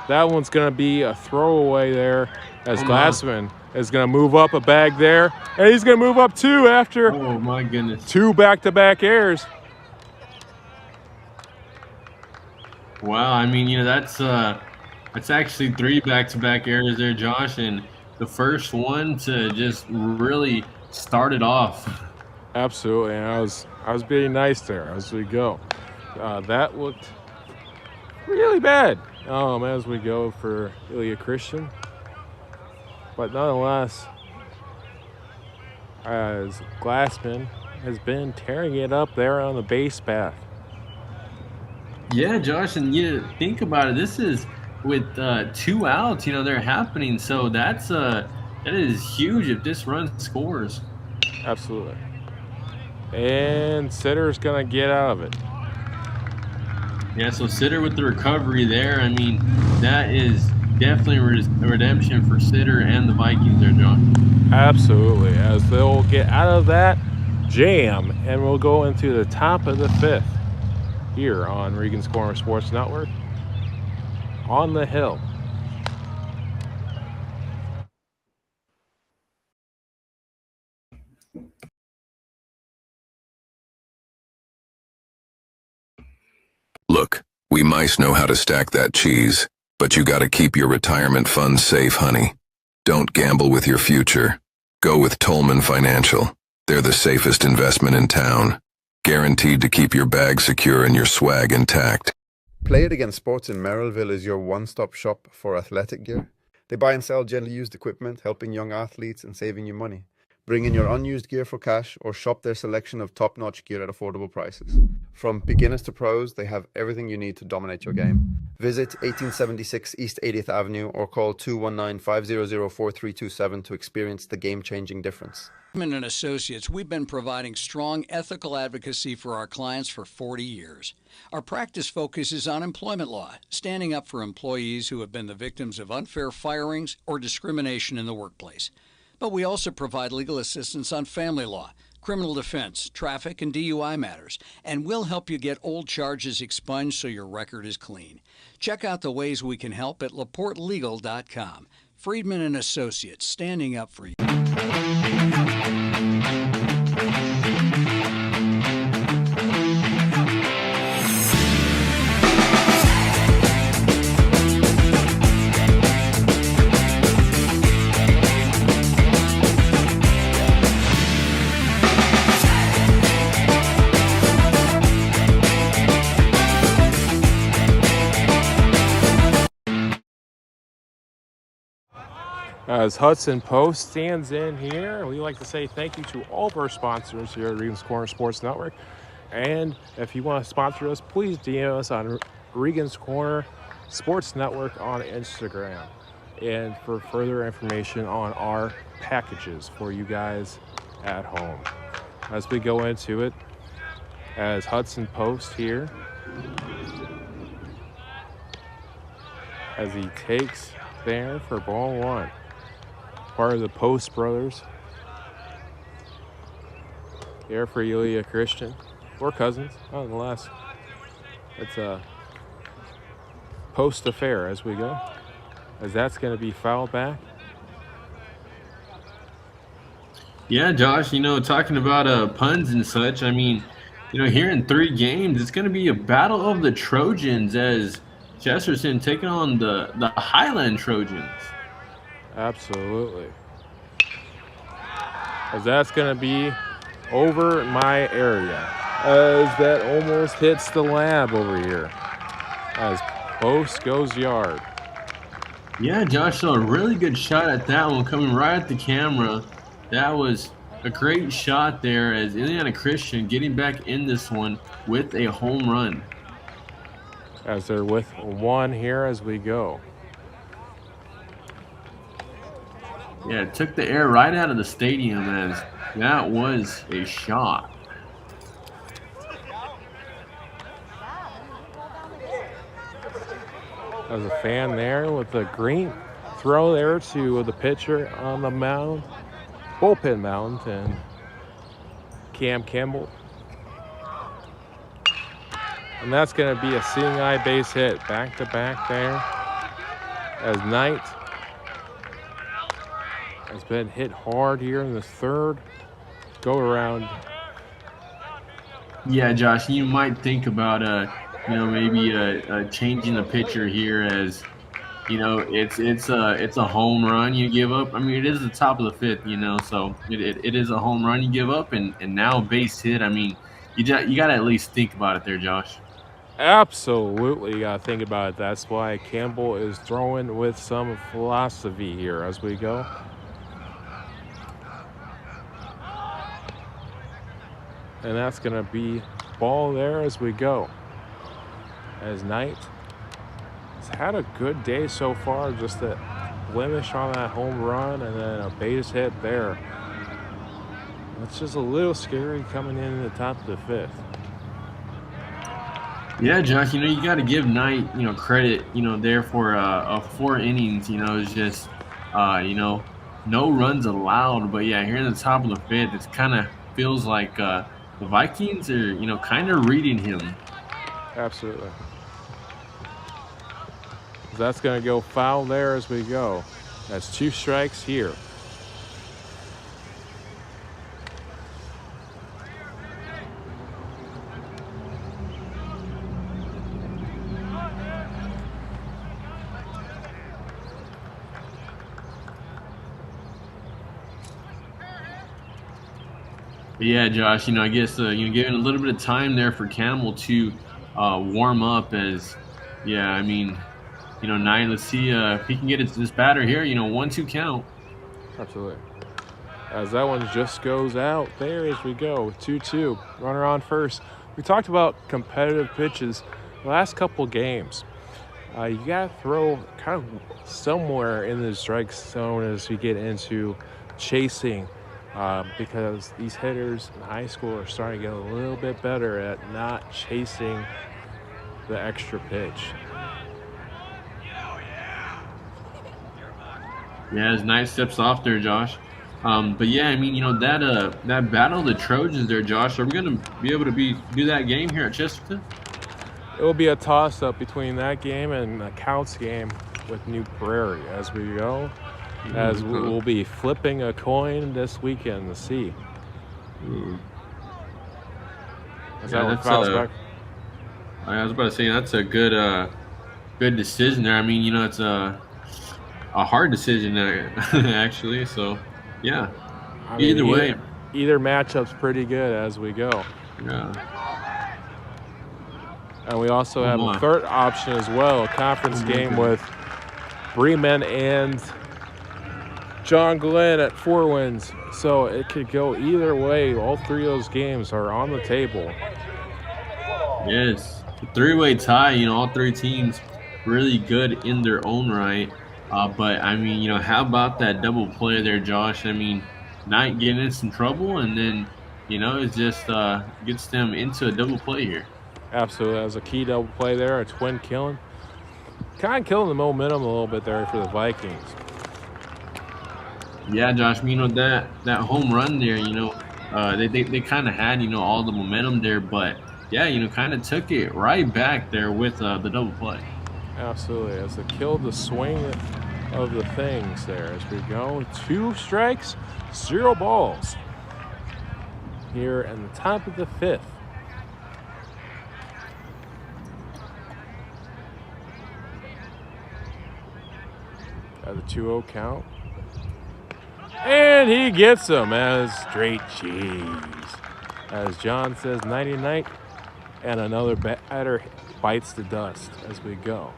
That one's going to be a throwaway there as Glassman is going to move up a bag there. And he's going to move up two after my goodness, 2 back-to-back errors. Wow, I mean, that's actually 3 back-to-back errors there, Josh, and the first one to just really start it off. Absolutely, and I was being nice there as we go. That looked really bad as we go for Ilya Christian. But nonetheless, as Glassman has been tearing it up there on the base path. Yeah, Josh, and think about it. This is with 2 outs. They're happening. So that is huge if this run scores. Absolutely. And Sitter's gonna get out of it. Yeah, so Sitter with the recovery there. I mean, that is definitely redemption for Sitter and the Vikings there, John. Absolutely, as they'll get out of that jam, and we'll go into the top of the 5th here on Regan's Corner Sports Network on the hill. Look, we mice know how to stack that cheese, but you gotta keep your retirement funds safe, honey. Don't gamble with your future. Go with Tolman Financial. They're the safest investment in town. Guaranteed to keep your bag secure and your swag intact. Play It Again Sports in Merrillville is your one-stop shop for athletic gear. They buy and sell gently used equipment, helping young athletes and saving you money. Bring in your unused gear for cash or shop their selection of top-notch gear at affordable prices. From beginners to pros, they have everything you need to dominate your game. Visit 1876 East 80th Avenue or call 219-500-4327 to experience the game-changing difference. And Associates, we've been providing strong ethical advocacy for our clients for 40 years. Our practice focuses on employment law, standing up for employees who have been the victims of unfair firings or discrimination in the workplace. But we also provide legal assistance on family law, criminal defense, traffic, and DUI matters, and we'll help you get old charges expunged so your record is clean. Check out the ways we can help at laportelegal.com. Friedman and Associates, standing up for you. As Hudson Post stands in here, we like to say thank you to all of our sponsors here at Regan's Corner Sports Network. And if you want to sponsor us, please DM us on Regan's Corner Sports Network on Instagram. And for further information on our packages for you guys at home. As we go into it, as Hudson Post here, as he takes there for ball 1. part of the Post brothers. Here for Yulia Christian. We're cousins, nonetheless. It's a Post affair as we go, as that's going to be fouled back. Yeah, Josh, talking about puns and such, I mean, here in 3 games, it's going to be a battle of the Trojans as Chesterton taking on the Highland Trojans. Absolutely. As that's going to be over my area, as that almost hits the lab over here, as Post goes yard. Yeah, Josh, so a really good shot at that one coming right at the camera. That was a great shot there as Indiana Christian getting back in this one with a home run. As they're with 1 here as we go. Yeah, it took the air right out of the stadium as that was a shot. As a fan there with the green throw there to the pitcher on the mound, bullpen mound, and Cam Campbell. And that's going to be a seeing eye base hit back to back there as Knight has been hit hard here in the 3rd go around. Yeah, Josh, you might think about maybe changing the pitcher here as it's a home run you give up. I mean, it is the top of the 5th, so it is a home run you give up, and now base hit. I mean, you got to at least think about it there, Josh. Absolutely, you got to think about it. That's why Campbell is throwing with some philosophy here as we go. And that's going to be ball there as we go. As Knight has had a good day so far, just a blemish on that home run and then a base hit there. It's just a little scary coming in the top of the 5th. Yeah, Josh, you got to give Knight, credit, there for 4 innings, it's just, no runs allowed. But yeah, here in the top of the 5th, it kind of feels like the Vikings are, kind of reading him. Absolutely. That's going to go foul there as we go. That's 2 strikes here. But yeah, Josh, I guess, giving a little bit of time there for Campbell to warm up as, yeah, I mean, Knight, let's see if he can get this batter here, 1-2 count. Absolutely. As that one just goes out there as we go, 2-2, runner on first. We talked about competitive pitches the last couple games. You got to throw kind of somewhere in the strike zone as we get into chasing, because these hitters in high school are starting to get a little bit better at not chasing the extra pitch. Yeah, as Knight steps off there, Josh. But yeah, I mean, that battle of the Trojans there, Josh. Are we gonna be able to do that game here at Chesterton? It will be a toss-up between that game and the Counts game with New Prairie as we go. As we'll be flipping a coin this weekend to see. I was about to say that's a good decision there. I mean, it's a hard decision there, actually. So, yeah. Either way, either matchup's pretty good as we go. Yeah. And we also have a third option as well, a conference game with Bremen and John Glenn at 4 wins. So it could go either way. All 3 of those games are on the table. Yes. A 3-way tie, all 3 teams really good in their own right. But, I mean, how about that double play there, Josh? I mean, Knight getting in some trouble, and then, it just gets them into a double play here. Absolutely. That was a key double play there, a twin killing. Kind of killing the momentum a little bit there for the Vikings. Yeah, Josh, that home run there, they kind of had, all the momentum there, but yeah, kind of took it right back there with the double play. Absolutely, as they killed the swing of the things there as we go. 2 strikes, 0 balls here in the top of the 5th. At the 2-0 count. And he gets them as straight cheese. As John says, 99, and another batter bites the dust as we go.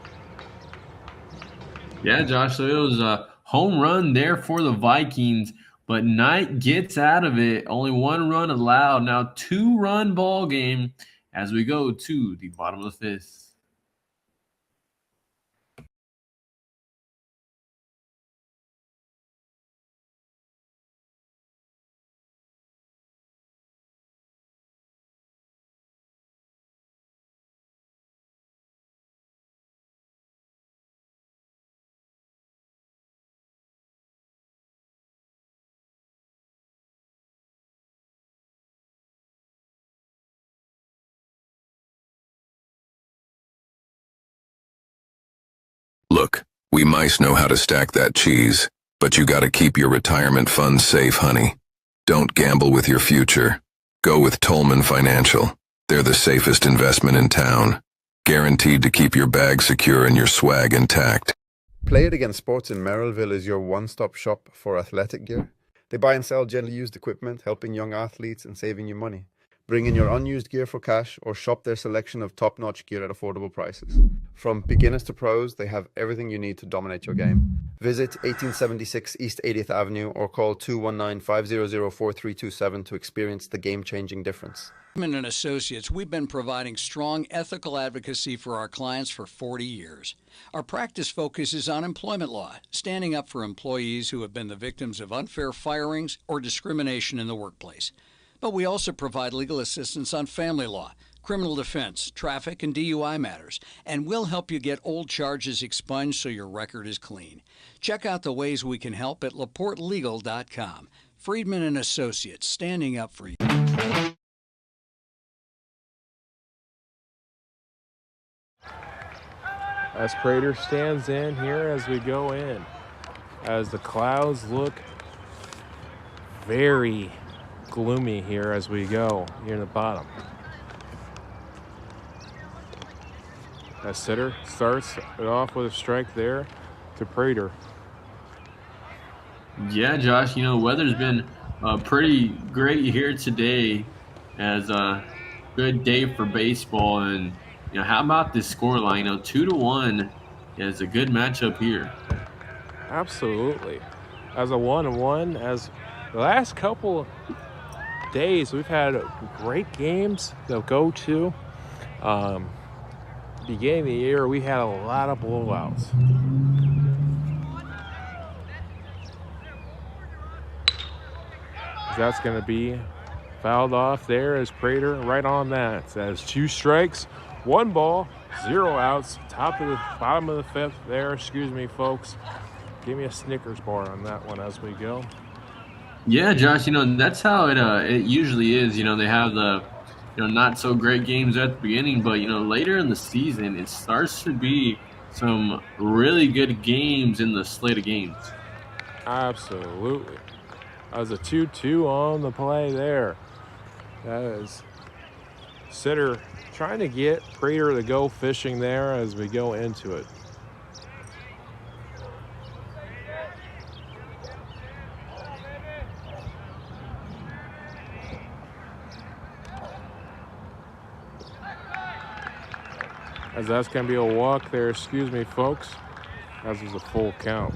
Yeah, Josh, so it was a home run there for the Vikings, but Knight gets out of it. Only 1 run allowed. Now 2-run ball game as we go to the bottom of the 5th. Look, we mice know how to stack that cheese, but you gotta keep your retirement funds safe, honey. Don't gamble with your future. Go with Tolman Financial. They're the safest investment in town. Guaranteed to keep your bag secure and your swag intact. Play It Again Sports in Merrillville is your one-stop shop for athletic gear. They buy and sell gently used equipment, helping young athletes and saving you money. Bring in your unused gear for cash or shop their selection of top-notch gear at affordable prices. From beginners to pros, they have everything you need to dominate your game. Visit 1876 East 80th Avenue or call 219-500-4327 to experience the game-changing difference. Regan and Associates, we've been providing strong ethical advocacy for our clients for 40 years. Our practice focuses on employment law, standing up for employees who have been the victims of unfair firings or discrimination in the workplace. But we also provide legal assistance on family law, criminal defense, traffic, and DUI matters, and we'll help you get old charges expunged so your record is clean. Check out the ways we can help at laportelegal.com. Friedman and Associates, standing up for you. As Prater stands in here as we go in, as the clouds look very gloomy here as we go here in the bottom. As Sitter starts it off with a strike there to Prater. Yeah, Josh, weather's been pretty great here today as a good day for baseball. And, how about this scoreline? 2-1 is a good matchup here. Absolutely. As a 1-1, as the last couple days, we've had great games to go to. Beginning of the year, we had a lot of blowouts. That's going to be fouled off there as Prater right on that. It says 2 strikes, 1 ball, 0 outs. Bottom of the 5th there. Excuse me, folks. Give me a Snickers bar on that one as we go. Yeah, Josh, that's how it usually is. They have the not so great games at the beginning, but later in the season it starts to be some really good games in the slate of games. Absolutely. That was a 2-2 on the play there. That is Sitter trying to get Prater to go fishing there as we go into it. As that's going to be a walk there, excuse me, folks. That was a full count.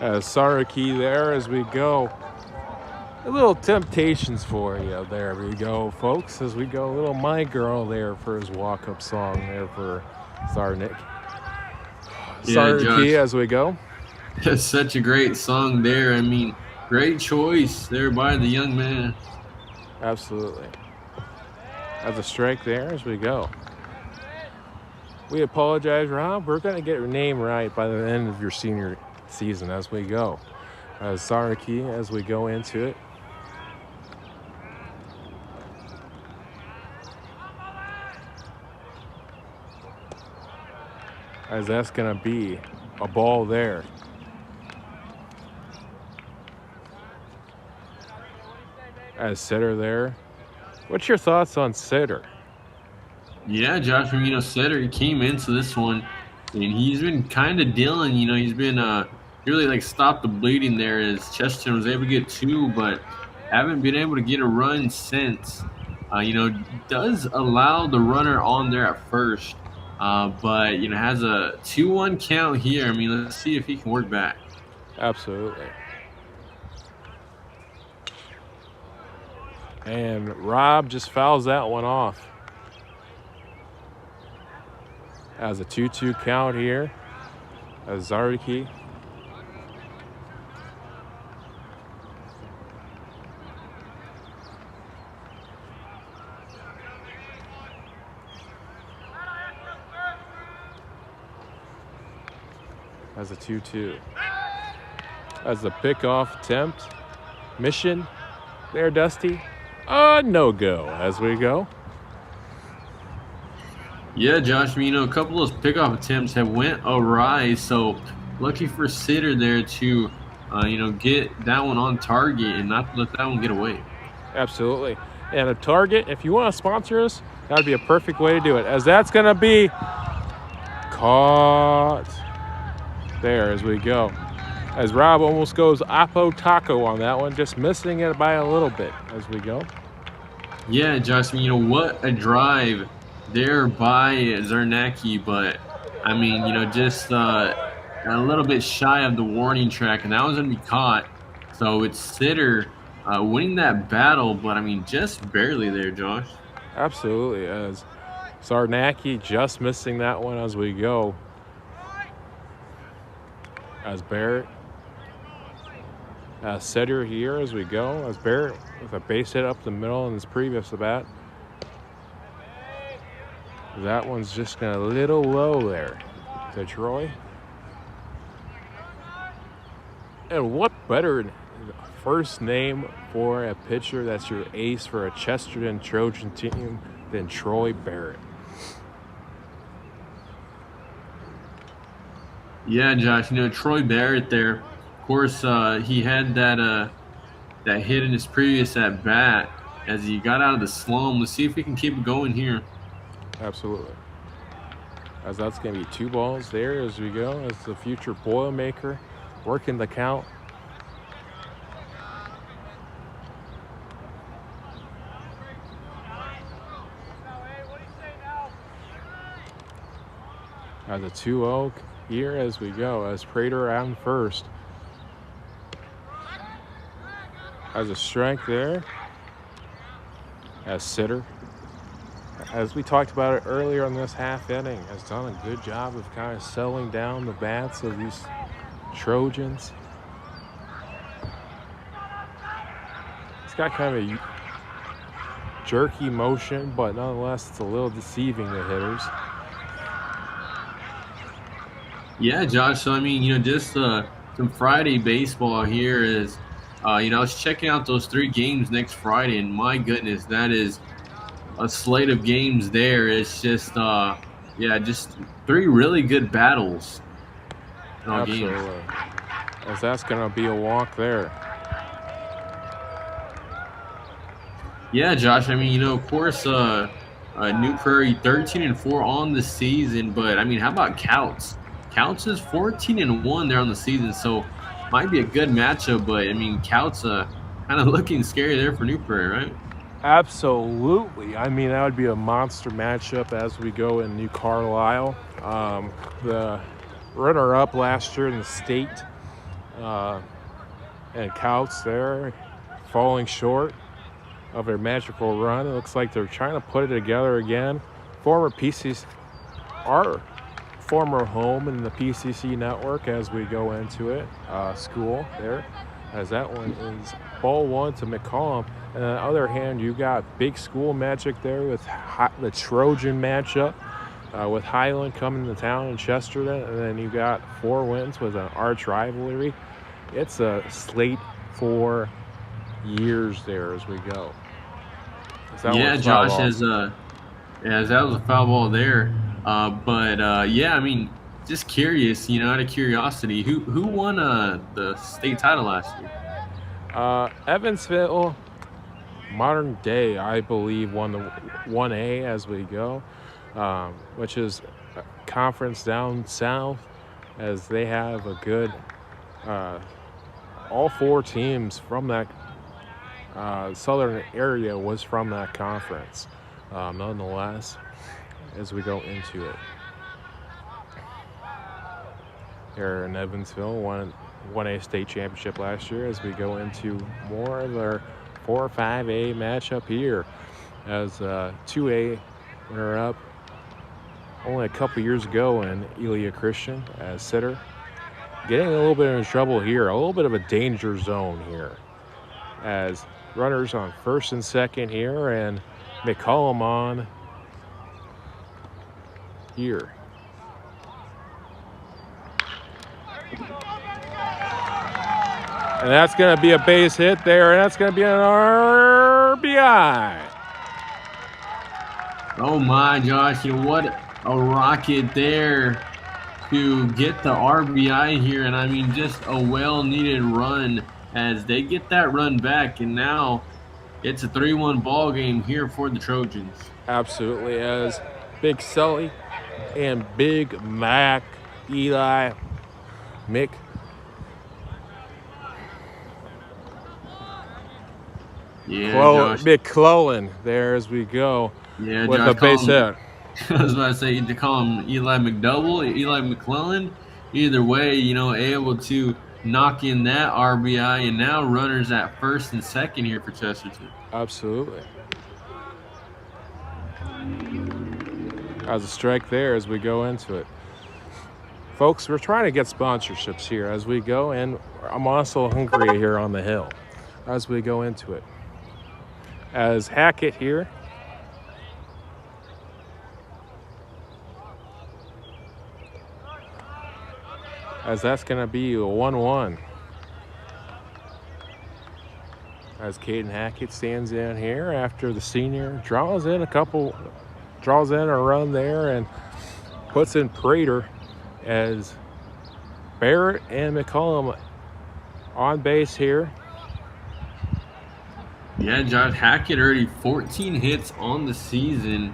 As Saraki there as we go. A little temptations for you. There we go, folks. As we go, a little My Girl there for his walk-up song there for Sarnik. Yeah, Saraki Josh, as we go. that's such a great song there. Great choice there by the young man. Absolutely. As a strike there as we go. We apologize, Rob. We're going to get your name right by the end of your senior season as we go. Zaraki as we go into it. As that's going to be a ball there. As Sitter there. What's your thoughts on Sitter? Yeah, Josh, Sitter, he came into this one, and he's been kind of dealing. He's been really like stopped the bleeding there as Chesterton was able to get 2, but haven't been able to get a run since. Does allow the runner on there at first, but has a 2-1 count here. Let's see if he can work back. Absolutely. And Rob just fouls that one off. As a 2-2 count here. As Zaraki. As a 2-2. As the pickoff attempt. Mission. There, Dusty. No go as we go. Yeah, Josh, a couple of those pickoff attempts have went awry, so lucky for Sitter there to, get that one on target and not let that one get away. Absolutely. And a target, if you want to sponsor us, that would be a perfect way to do it, as that's going to be caught there as we go. As Rob almost goes Apo Taco on that one, just missing it by a little bit as we go. Yeah, Josh, what a drive there by Zarnacki, but just a little bit shy of the warning track, and that was going to be caught. So it's Sitter winning that battle, but just barely there, Josh. Absolutely, as Zarnacki just missing that one as we go. As Barrett. Sitter here as we go. As Barrett with a base hit up the middle in his previous at bat. That one's just a little low there to Troy. And what better first name for a pitcher that's your ace for a Chesterton Trojan team than Troy Barrett? Yeah, Josh, Troy Barrett there. Of course, he had that hit in his previous at bat as he got out of the slump. Let's see if he can keep it going here. Absolutely. As that's going to be 2 balls there as we go, as the future Boilermaker working the count. As a 2-0 here as we go, as Prater on first. As a strike there. As Sitter. As we talked about it earlier in this half inning, has done a good job of kind of settling down the bats of these Trojans. It's got kind of a jerky motion, but nonetheless, it's a little deceiving to hitters. Yeah, Josh. So, just some Friday baseball here is, I was checking out those 3 games next Friday, and my goodness, that is a slate of games there. It's just, just 3 really good battles. Absolutely. Games. As that's going to be a walk there. Yeah, Josh. Of course, New Prairie 13-4 on the season, but how about Couts? Couts is 14-1 there on the season, so might be a good matchup. But Couts kind of looking scary there for New Prairie, right? Absolutely. That would be a monster matchup as we go in New Carlisle. The runner-up last year in the state, and Couts there falling short of their magical run. It looks like they're trying to put it together again. Former home in the PCC network as we go into it. School there, as that one is ball 1 to McCollum. And on the other hand, you got big school magic there with the Trojan matchup with Highland coming to town in Chesterton, and then you got 4 wins with an arch rivalry. It's a slate for years there as we go. Yeah, Josh, as that was a foul ball there. Yeah, I mean, just curious, out of curiosity, who won the state title last year? Evansville, modern day, I believe, won the 1A as we go, which is a conference down south, as they have a good, all 4 teams from that southern area was from that conference, nonetheless, as we go into it. Here in Evansville, won a state championship last year, as we go into more of our 4 or 5A matchup here, as 2A runner-up only a couple years ago in Elia Christian as sitter. Getting a little bit in trouble here, a little bit of a danger zone here, as runners on first and second here, and McCollum on here. And that's going to be a base hit there, and that's going to be an RBI. Oh my, Josh, what a rocket there to get the RBI here. And I mean, just a well-needed run as they get that run back. And now it's a 3-1 ball game here for the Trojans. Absolutely, as Big Sully and Big Mac, Mick, McClellan there as we go with the base hit. I was about to say to call him Eli McDouble, Eli McClellan. Either way, able to knock in that RBI, and now runners at first and second here for Chesterton. Absolutely. As a strike there as we go into it. Folks, we're trying to get sponsorships here as we go, and I'm also hungry here on the hill as we go into it. As Hackett here, as that's going to be a 1-1. As Caden Hackett stands in here after the senior draws in a run there and puts in Prater, as Barrett and McCollum on base here. Yeah, Josh Hackett already 14 hits on the season,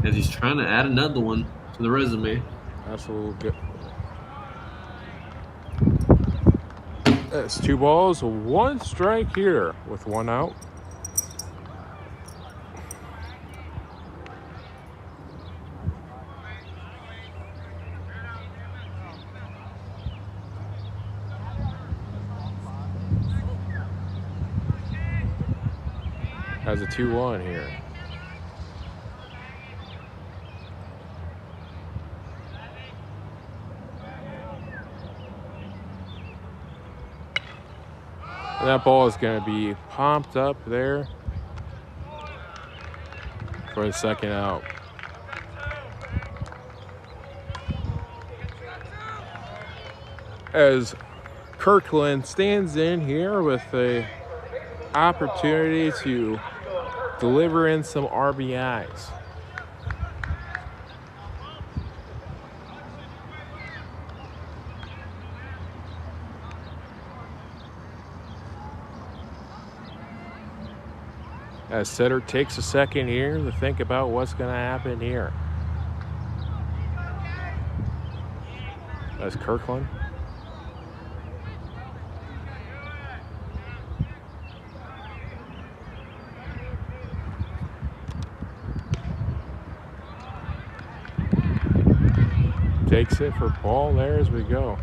as he's trying to add another one to the resume. Absolutely good. That's 2 balls, 1 strike here with 1 out. Has a 2-1 here. And that ball is going to be pumped up there for the second out. As Kirkland stands in here with a opportunity to deliver in some RBIs. As Setter takes a second here to think about what's going to happen here. As Kirkland. Takes it for ball there as we go.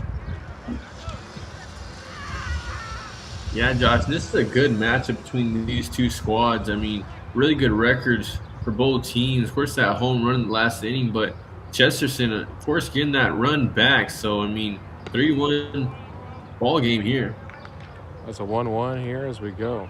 Yeah, Josh, this is a good matchup between these two squads. I mean, really good records for both teams. Of course, that home run in the last inning, but Chesterton, of course, getting that run back. So, I mean, 3-1 ball game here. That's a 1-1 here as we go.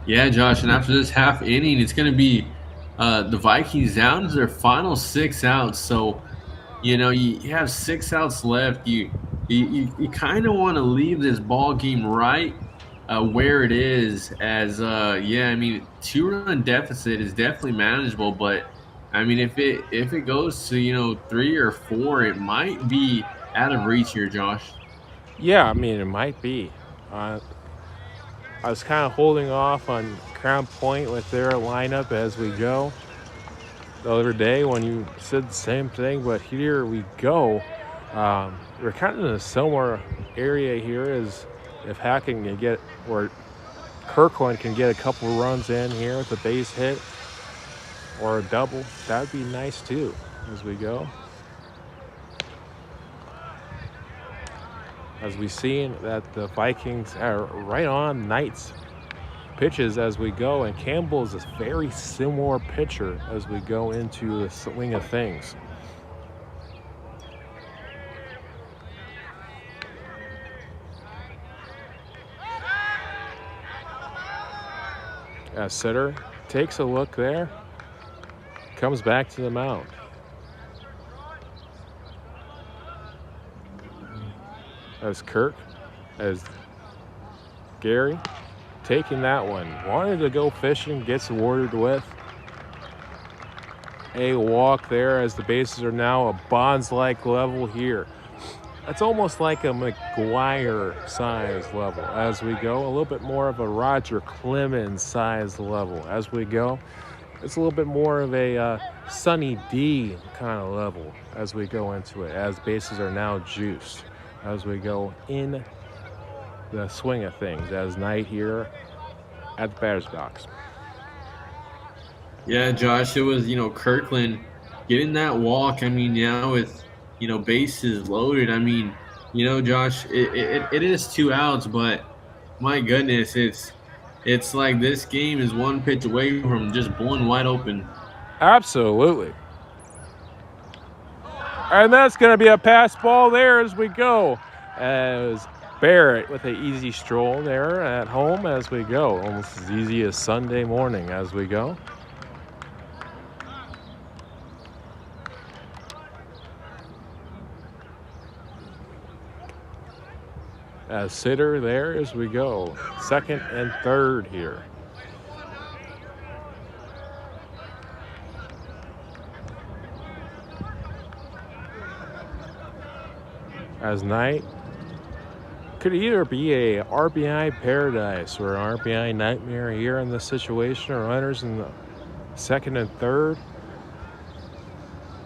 Yeah, Josh, and after this half inning, it's going to be the Vikings down to their final 6 outs. So, you have 6 outs left. You kind of want to leave this ball game right where it is. As yeah, I mean, 2-run deficit is definitely manageable, but I mean, if it goes to 3 or 4, it might be out of reach here, Josh. Yeah, I mean, it might be. I was kind of holding off on Crown Point with their lineup as we go the other day when you said the same thing, but here we go. We're kind of in a similar area here as if Hacking can get, or Kirkland can get a couple runs in here with a base hit or a double. That'd be nice too as we go. As we see that the Vikings are right on Knight's pitches as we go, and Campbell is a very similar pitcher as we go into the swing of things. As Sitter takes a look there, comes back to the mound. As Gary taking that one. Wanted to go fishing, gets awarded with a walk there as the bases are now a Bonds-like level here. It's almost like a McGuire size level as we go. A little bit more of a Roger Clemens size level as we go. It's a little bit more of a Sonny D kind of level as we go into it, as bases are now juiced as we go in the swing of things, as Knight here at the batter's box. Yeah, Josh, it was, Kirkland getting that walk. I mean, now with, bases loaded, I mean, Josh, it is 2 outs, but my goodness, it's like this game is one pitch away from just blowing wide open. Absolutely. And that's going to be a pass ball there as we go. As Barrett with an easy stroll there at home as we go. Almost as easy as Sunday morning as we go. As Sitter there as we go. Second and third here. As Knight could either be a RBI paradise or an RBI nightmare here in this situation, or runners in the second and third.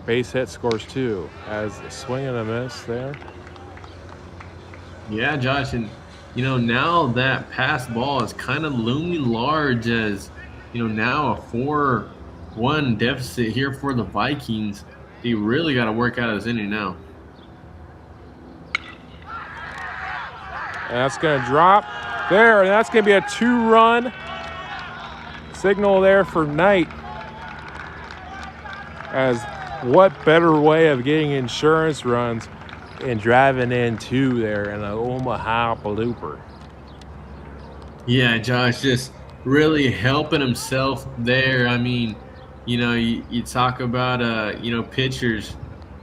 Base hit scores 2 as a swing and a miss there. Yeah, Josh, and now that pass ball is kind of looming large as now a 4-1 deficit here for the Vikings. They really got to work out of this inning now. And that's going to drop there, and that's going to be a 2-run signal there for Knight. As what better way of getting insurance runs and driving in 2 there in an Omaha blooper. Yeah, Josh, just really helping himself there. I mean, you talk about pitchers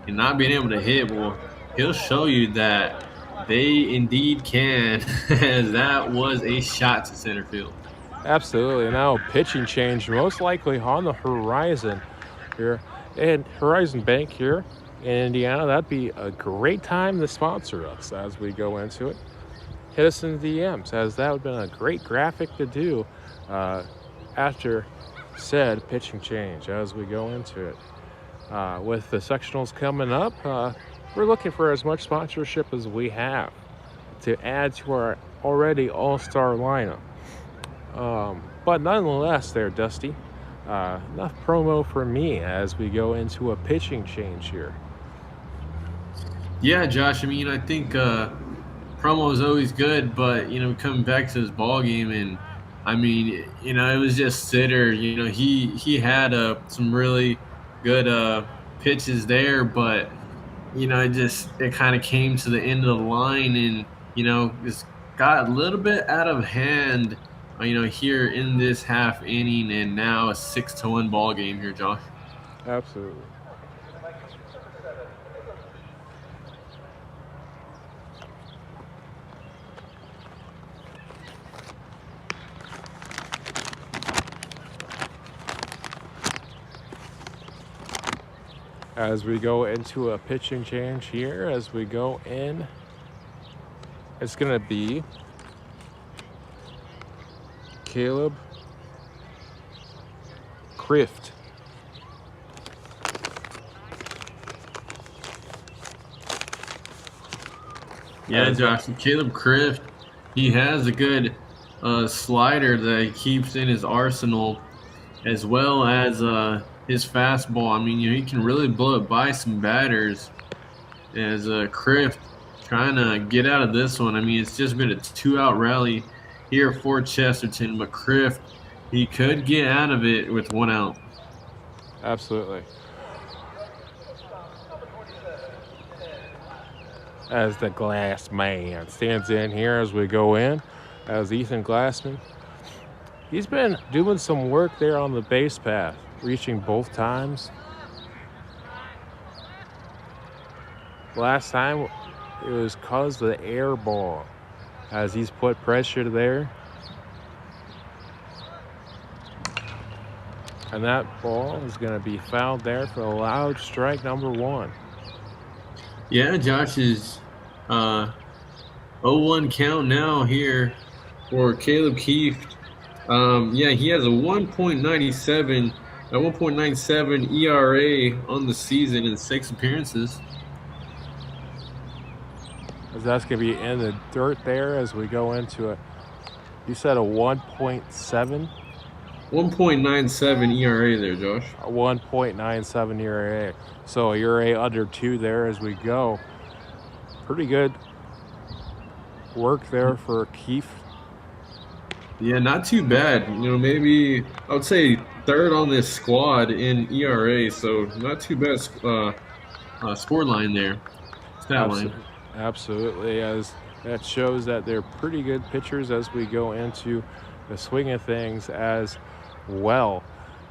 and not being able to hit. Well, he'll show you that they indeed can, as that was a shot to center field. Absolutely. Now a pitching change most likely on the horizon here. And Horizon Bank here in Indiana, that'd be a great time to sponsor us as we go into it. Hit us in the DMs, as that would have been a great graphic to do after said pitching change as we go into it. With the sectionals coming up, we're looking for as much sponsorship as we have to add to our already all-star lineup. But nonetheless there, Dusty, enough promo for me as we go into a pitching change here. Yeah, Josh, I mean, I think promo is always good, but, coming back to this ball game, and, I mean, it was just Sitter. He had some really good pitches there, but, it kind of came to the end of the line and, just got a little bit out of hand here in this half inning, and now a 6-1 ball game here, Josh. Absolutely. As we go into a pitching change here, as we go in, it's going to be Caleb Crift. Yeah, Josh. Caleb Crift, he has a good slider that he keeps in his arsenal, as well as his fastball. I mean, he can really blow it by some batters. As Crift trying to get out of this one. I mean, it's just been a 2-out rally here for Chesterton, but Crift, he could get out of it with 1 out. Absolutely. As the Glass Man stands in here as we go in, as Ethan Glassman. He's been doing some work there on the base path, reaching both times. Last time it was cause of the air ball, as he's put pressure there. And that ball is going to be fouled there for a loud strike number 1. Yeah, Josh is 0-1 count now here for Caleb Kieft. Yeah, he has a 1.97 ERA on the season in 6 appearances. As that's going to be in the dirt there as we go into a, you said a 1.7? 1.97 ERA there, Josh. A 1.97 ERA. So a ERA under 2 there as we go. Pretty good work there for Keefe. Yeah, not too bad. Maybe I would say 3rd on this squad in ERA, so not too bad score line there. Stat line. Absolutely, as that shows that they're pretty good pitchers as we go into the swing of things as well.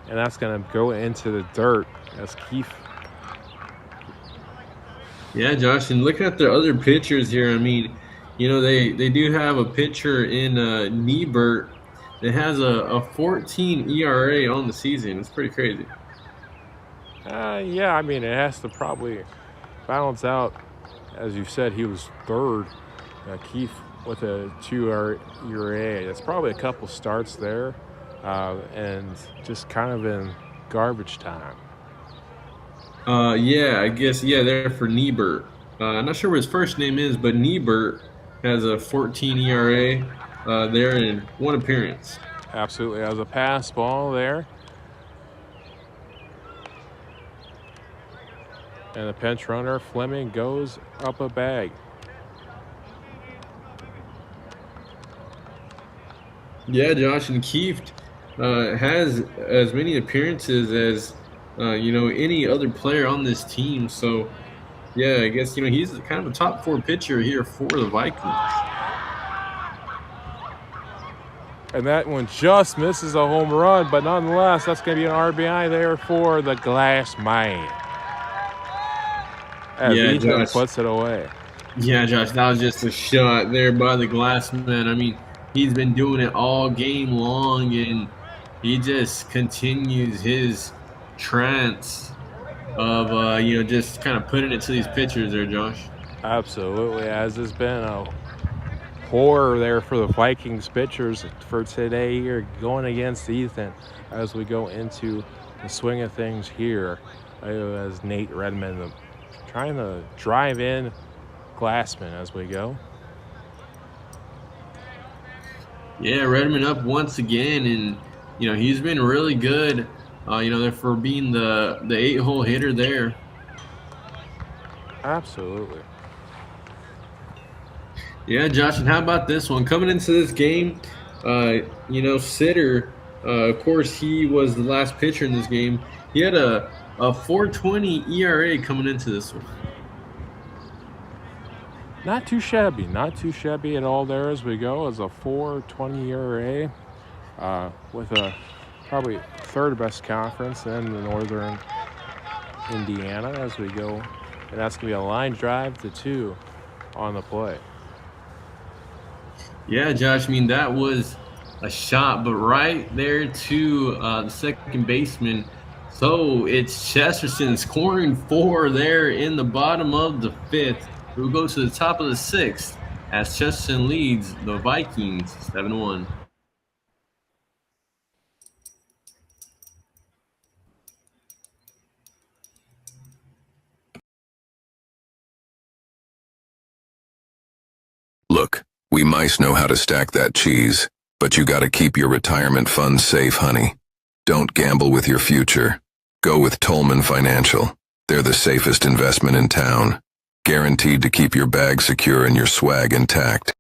And that's going to go into the dirt as Keefe. Yeah, Josh, and looking at their other pitchers here, I mean, they do have a pitcher in Niebert that has a 14 ERA on the season. It's pretty crazy. Yeah, I mean, it has to probably balance out. As you said, he was 3rd. Keefe with a 2 ERA. It's probably a couple starts there, and just kind of in garbage time. Yeah, I guess, they're for Niebert. I'm not sure what his first name is, but Niebert has a 14 ERA there in 1 appearance. Absolutely. As a pass ball there. And the pinch runner, Fleming, goes up a bag. Yeah, Josh, and Kieft has as many appearances as, any other player on this team. So, yeah, I guess, he's kind of a top 4 pitcher here for the Vikings. And that one just misses a home run, but nonetheless, that's going to be an RBI there for the Glass Man. As Ethan puts it away. Yeah, Josh, that was just a shot there by the Glass Man. I mean, he's been doing it all game long, and he just continues his trance of, just kind of putting it to these pitchers there, Josh. Absolutely, as has been a horror there for the Vikings pitchers for today here, going against Ethan as we go into the swing of things here. As Nate Redmond trying to drive in Glassman as we go. Yeah, Redmond up once again, and he's been really good. For being the 8-hole hitter there. Absolutely. Yeah, Josh, and how about this one? Coming into this game, Sitter, of course, he was the last pitcher in this game. He had a 4.20 ERA coming into this one. Not too shabby at all there as we go, as a 4.20 ERA. with a probably third best conference in the Northern Indiana as we go. And that's going to be a line drive to 2 on the play. Yeah, Josh, I mean, that was a shot, but right there to the second baseman. So it's Chesterton scoring 4 there in the bottom of the 5th. We'll go to the top of the 6th as Chesterton leads the Vikings 7-1. Look, we mice know how to stack that cheese, but you gotta keep your retirement funds safe, honey. Don't gamble with your future. Go with Tolman Financial. They're the safest investment in town. Guaranteed to keep your bag secure and your swag intact.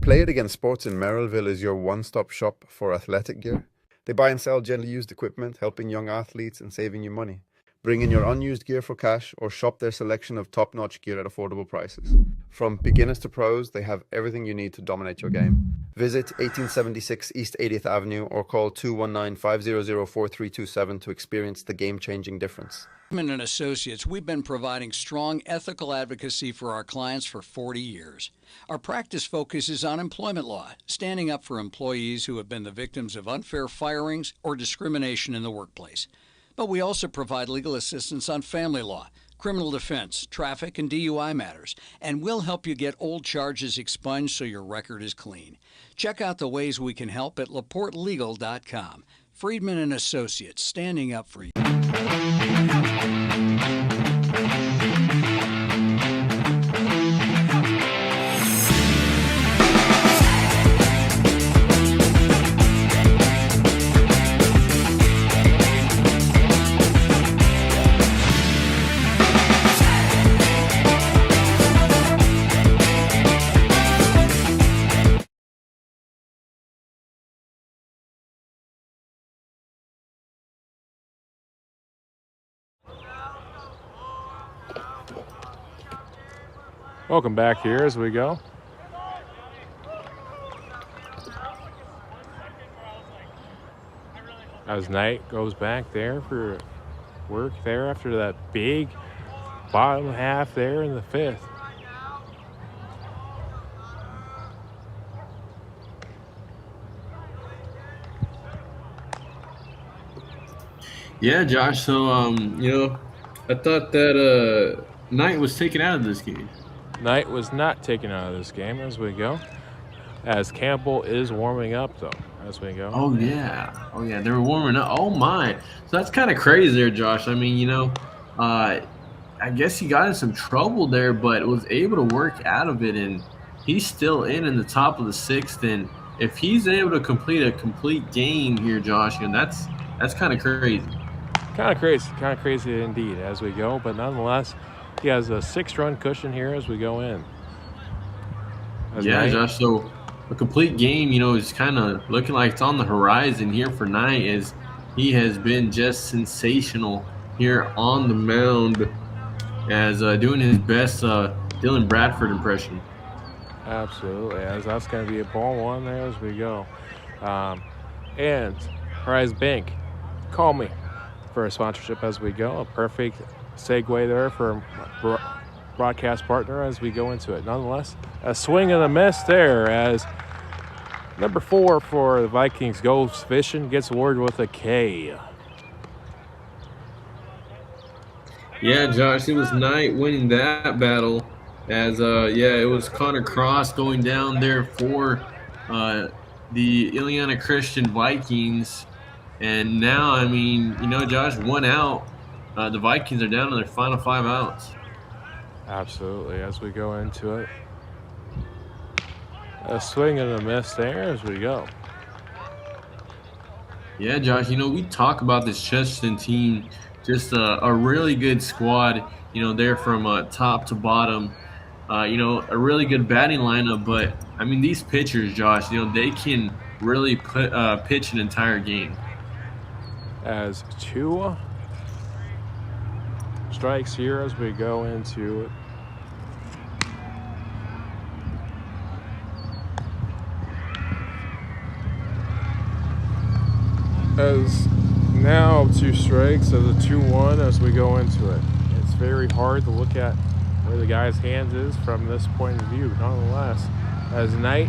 Play It Again Sports in Merrillville is your one-stop shop for athletic gear. They buy and sell gently used equipment, helping young athletes and saving you money. Bring in your unused gear for cash or shop their selection of top-notch gear at affordable prices. From beginners to pros, they have everything you need to dominate your game. Visit 1876 East 80th Avenue or call 219-500-4327 to experience the game-changing difference. Regan and Associates, we've been providing strong ethical advocacy for our clients for 40 years. Our practice focuses on employment law, standing up for employees who have been the victims of unfair firings or discrimination in the workplace. But we also provide legal assistance on family law, criminal defense, traffic, and DUI matters, and we'll help you get old charges expunged so your record is clean. Check out the ways we can help at laportelegal.com. Friedman and Associates, standing up for you. Welcome back here as we go. As Knight goes back there for work there after that big bottom half there in the 5th. Yeah, Josh. So, I thought that Knight was taken out of this game. Knight was not taken out of this game as we go. As Campbell is warming up though as we go. Oh yeah, they were warming up. Oh my, so that's kind of crazy there, Josh. I mean, I guess he got in some trouble there, but was able to work out of it, and he's still in the top of the 6th. And if he's able to complete a complete game here, Josh, that's kind of crazy. Kind of crazy indeed as we go, but nonetheless, he has a 6-run cushion here as we go in. Yeah, Josh, so a complete game, is kind of looking like it's on the horizon here for Knight, as he has been just sensational here on the mound, as doing his best Dylan Bradford impression. Absolutely, as that's going to be a ball 1 there as we go. And Horizon Bank, call me for a sponsorship as we go. A perfect segue there for broadcast partner as we go into it. Nonetheless, a swing and a miss there as number 4 for the Vikings goes fishing, gets awarded with a K. Yeah, Josh, it was Knight winning that battle, as it was Connor Cross going down there for the Indiana Christian Vikings. And now, Josh, 1 out. The Vikings are down to their final 5 outs. Absolutely, as we go into it. A swing and a miss there as we go. Yeah, Josh, we talk about this Chesterton team, just a really good squad, they're from top to bottom. A really good batting lineup, but, these pitchers, Josh, they can really pitch an entire game. As 2 strikes here as we go into it. as now 2 strikes as a 2-1 as we go into it. It's very hard to look at where the guy's hands is from this point of view, nonetheless. As Knight,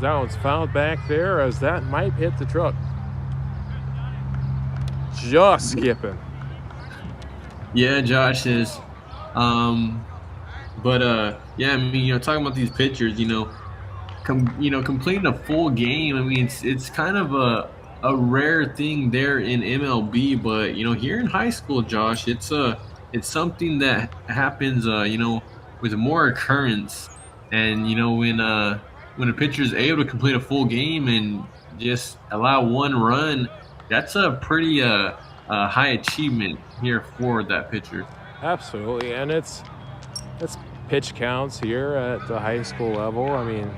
that one's fouled back there, as that might hit the truck. Just skipping. Yeah, Josh is. Yeah, I mean, talking about these pitchers, completing a full game. I mean, it's kind of a rare thing there in MLB, but here in high school, Josh, it's something that happens, with more occurrence. And when a pitcher is able to complete a full game and just allow 1 run, that's a pretty high achievement here for that pitcher. Absolutely, and it's pitch counts here at the high school level. I mean,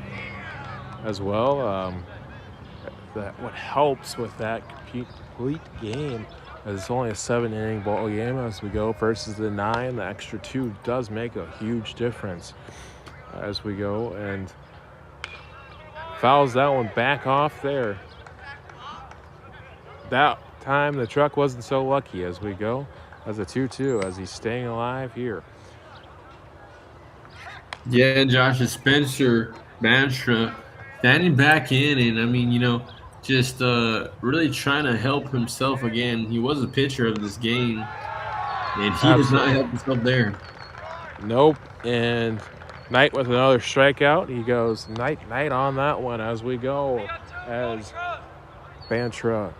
as well. What helps with that complete game is it's only a 7-inning ball game as we go versus the 9. The extra 2 does make a huge difference as we go, and fouls that one back off there. That time the truck wasn't so lucky as we go as a 2-2 as he's staying alive here. Yeah, Josh, it's Spencer Banstra standing back in, and I mean, just really trying to help himself again. He was a pitcher of this game, and he does not help himself there. Nope, and Knight with another strikeout. He goes night on that one as we go, as Bantra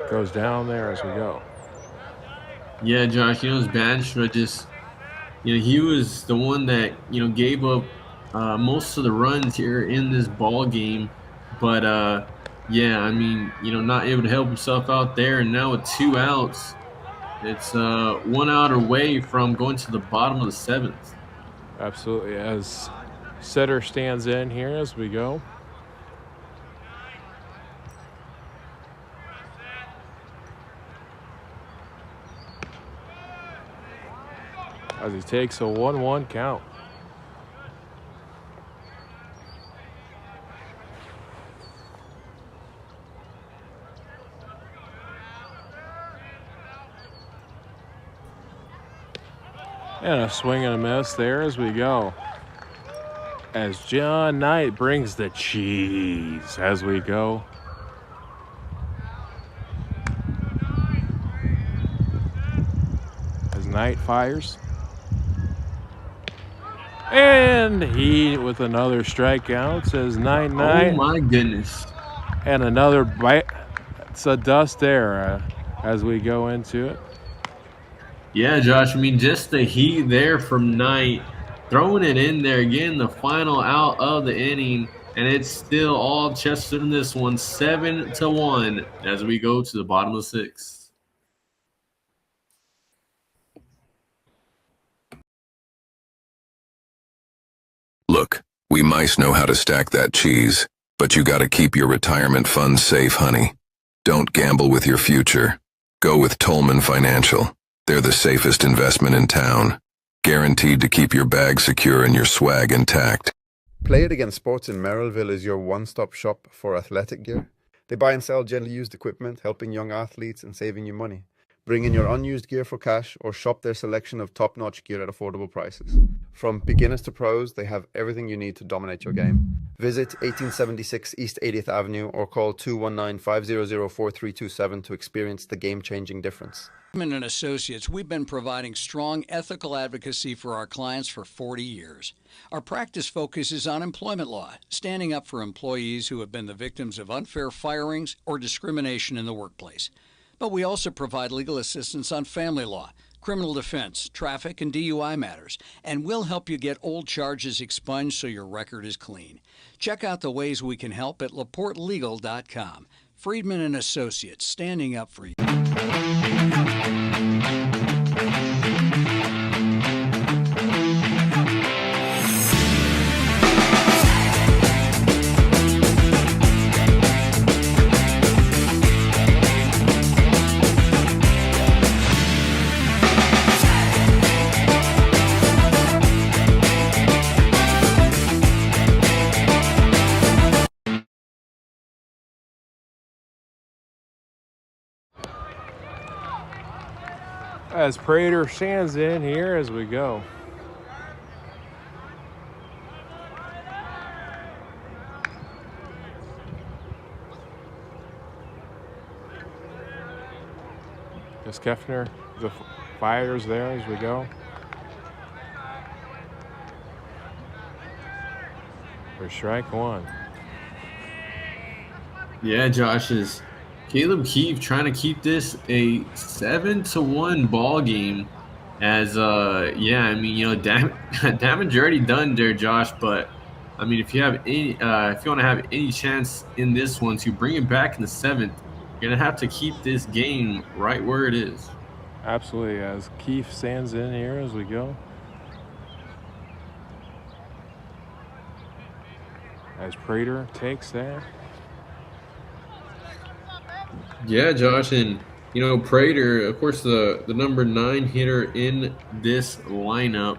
goes down there as we go. Yeah, Josh, it's Banstra just, he was the one that, gave up most of the runs here in this ball game. But, yeah, I mean, not able to help himself out there. And now with 2 outs, it's 1 out away from going to the bottom of the 7th. Absolutely, as Setter stands in here as we go. As he takes a 1-1 count. And a swing and a miss there as we go. As John Knight brings the cheese as we go. As Knight fires. And he with another strikeout says 9-9. Oh my goodness. And another bite. It's a dust there as we go into it. Yeah, Josh, I mean, just the heat there from Knight, throwing it in there again, the final out of the inning, and it's still all Chesterton in this one, 7-1 as we go to the bottom of the 6th. Look, we mice know how to stack that cheese, but you gotta keep your retirement funds safe, honey. Don't gamble with your future. Go with Tolman Financial. They're the safest investment in town. Guaranteed to keep your bag secure and your swag intact. Play It Again Sports in Merrillville is your one-stop shop for athletic gear. They buy and sell gently used equipment, helping young athletes and saving you money. Bring in your unused gear for cash or shop their selection of top-notch gear at affordable prices. From beginners to pros, they have everything you need to dominate your game. Visit 1876 East 80th Avenue or call 219-500-4327 to experience the game-changing difference. Regan and Associates, we've been providing strong ethical advocacy for our clients for 40 years. Our practice focuses on employment law, standing up for employees who have been the victims of unfair firings or discrimination in the workplace. But we also provide legal assistance on family law, criminal defense, traffic, and DUI matters, and we'll help you get old charges expunged so your record is clean. Check out the ways we can help at laportelegal.com. Friedman and Associates, standing up for you. As Prater stands in here as we go. As Kefner, the fires there as we go. For strike one. Yeah, Josh, is Caleb Keefe trying to keep this a 7-1 ball game. As yeah, I mean, damage already done there, Josh. But I mean, if you have any, if you want to have any chance in this one to bring it back in the 7th, you're gonna have to keep this game right where it is. Absolutely, as Keefe stands in here as we go. As Prater takes that. Yeah, Josh, and Prater, of course, the number 9 hitter in this lineup.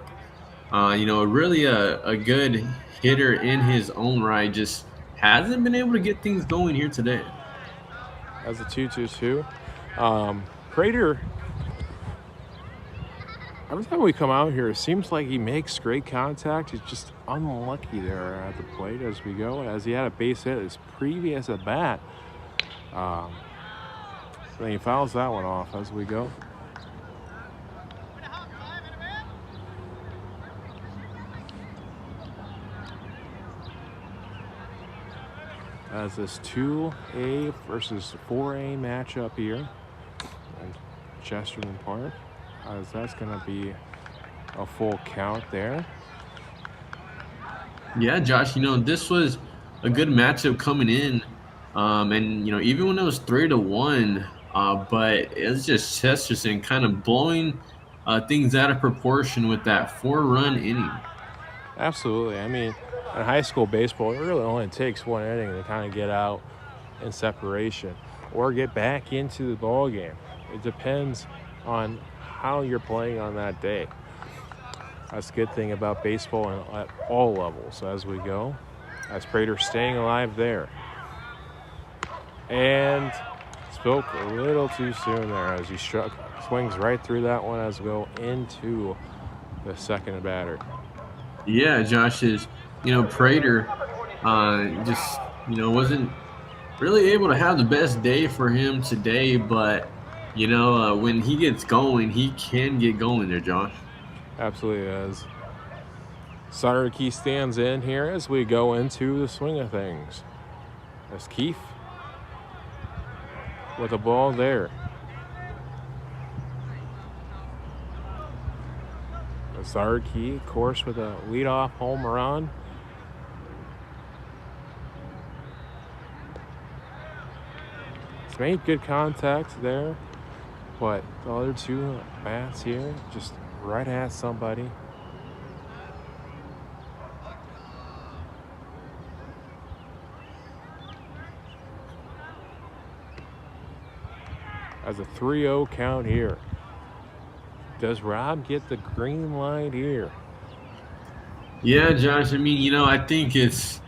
Really a good hitter in his own right. Just hasn't been able to get things going here today. As a 2-2-2. Prater, every time we come out here, it seems like he makes great contact. He's just unlucky there at the plate as we go, as he had a base hit his previous at bat. Then he fouls that one off as we go. As this 2A versus 4A matchup here in Chesterton Park, as that's going to be a full count there. Yeah, Josh, this was a good matchup coming in. And, even when it was 3-1, but it's just Chesterton kind of blowing things out of proportion with that 4-run inning. Absolutely. I mean, in high school baseball, it really only takes one inning to kind of get out in separation or get back into the ball game. It depends on how you're playing on that day. That's a good thing about baseball at all levels as we go. As Prater staying alive there. And spoke a little too soon there as he swings right through that one as we go into the second batter. Yeah, Josh, is Prater just wasn't really able to have the best day for him today, but when he gets going, he can get going there, Josh. Absolutely, as Saraki stands in here as we go into the swing of things. As Keefe with a ball there. Saraki, of course, with a leadoff home run. He's made good contact there, but the other two bats here just right at somebody. As a 3-0 count here. Does Rob get the green light here? Yeah, Josh. I mean, I think it's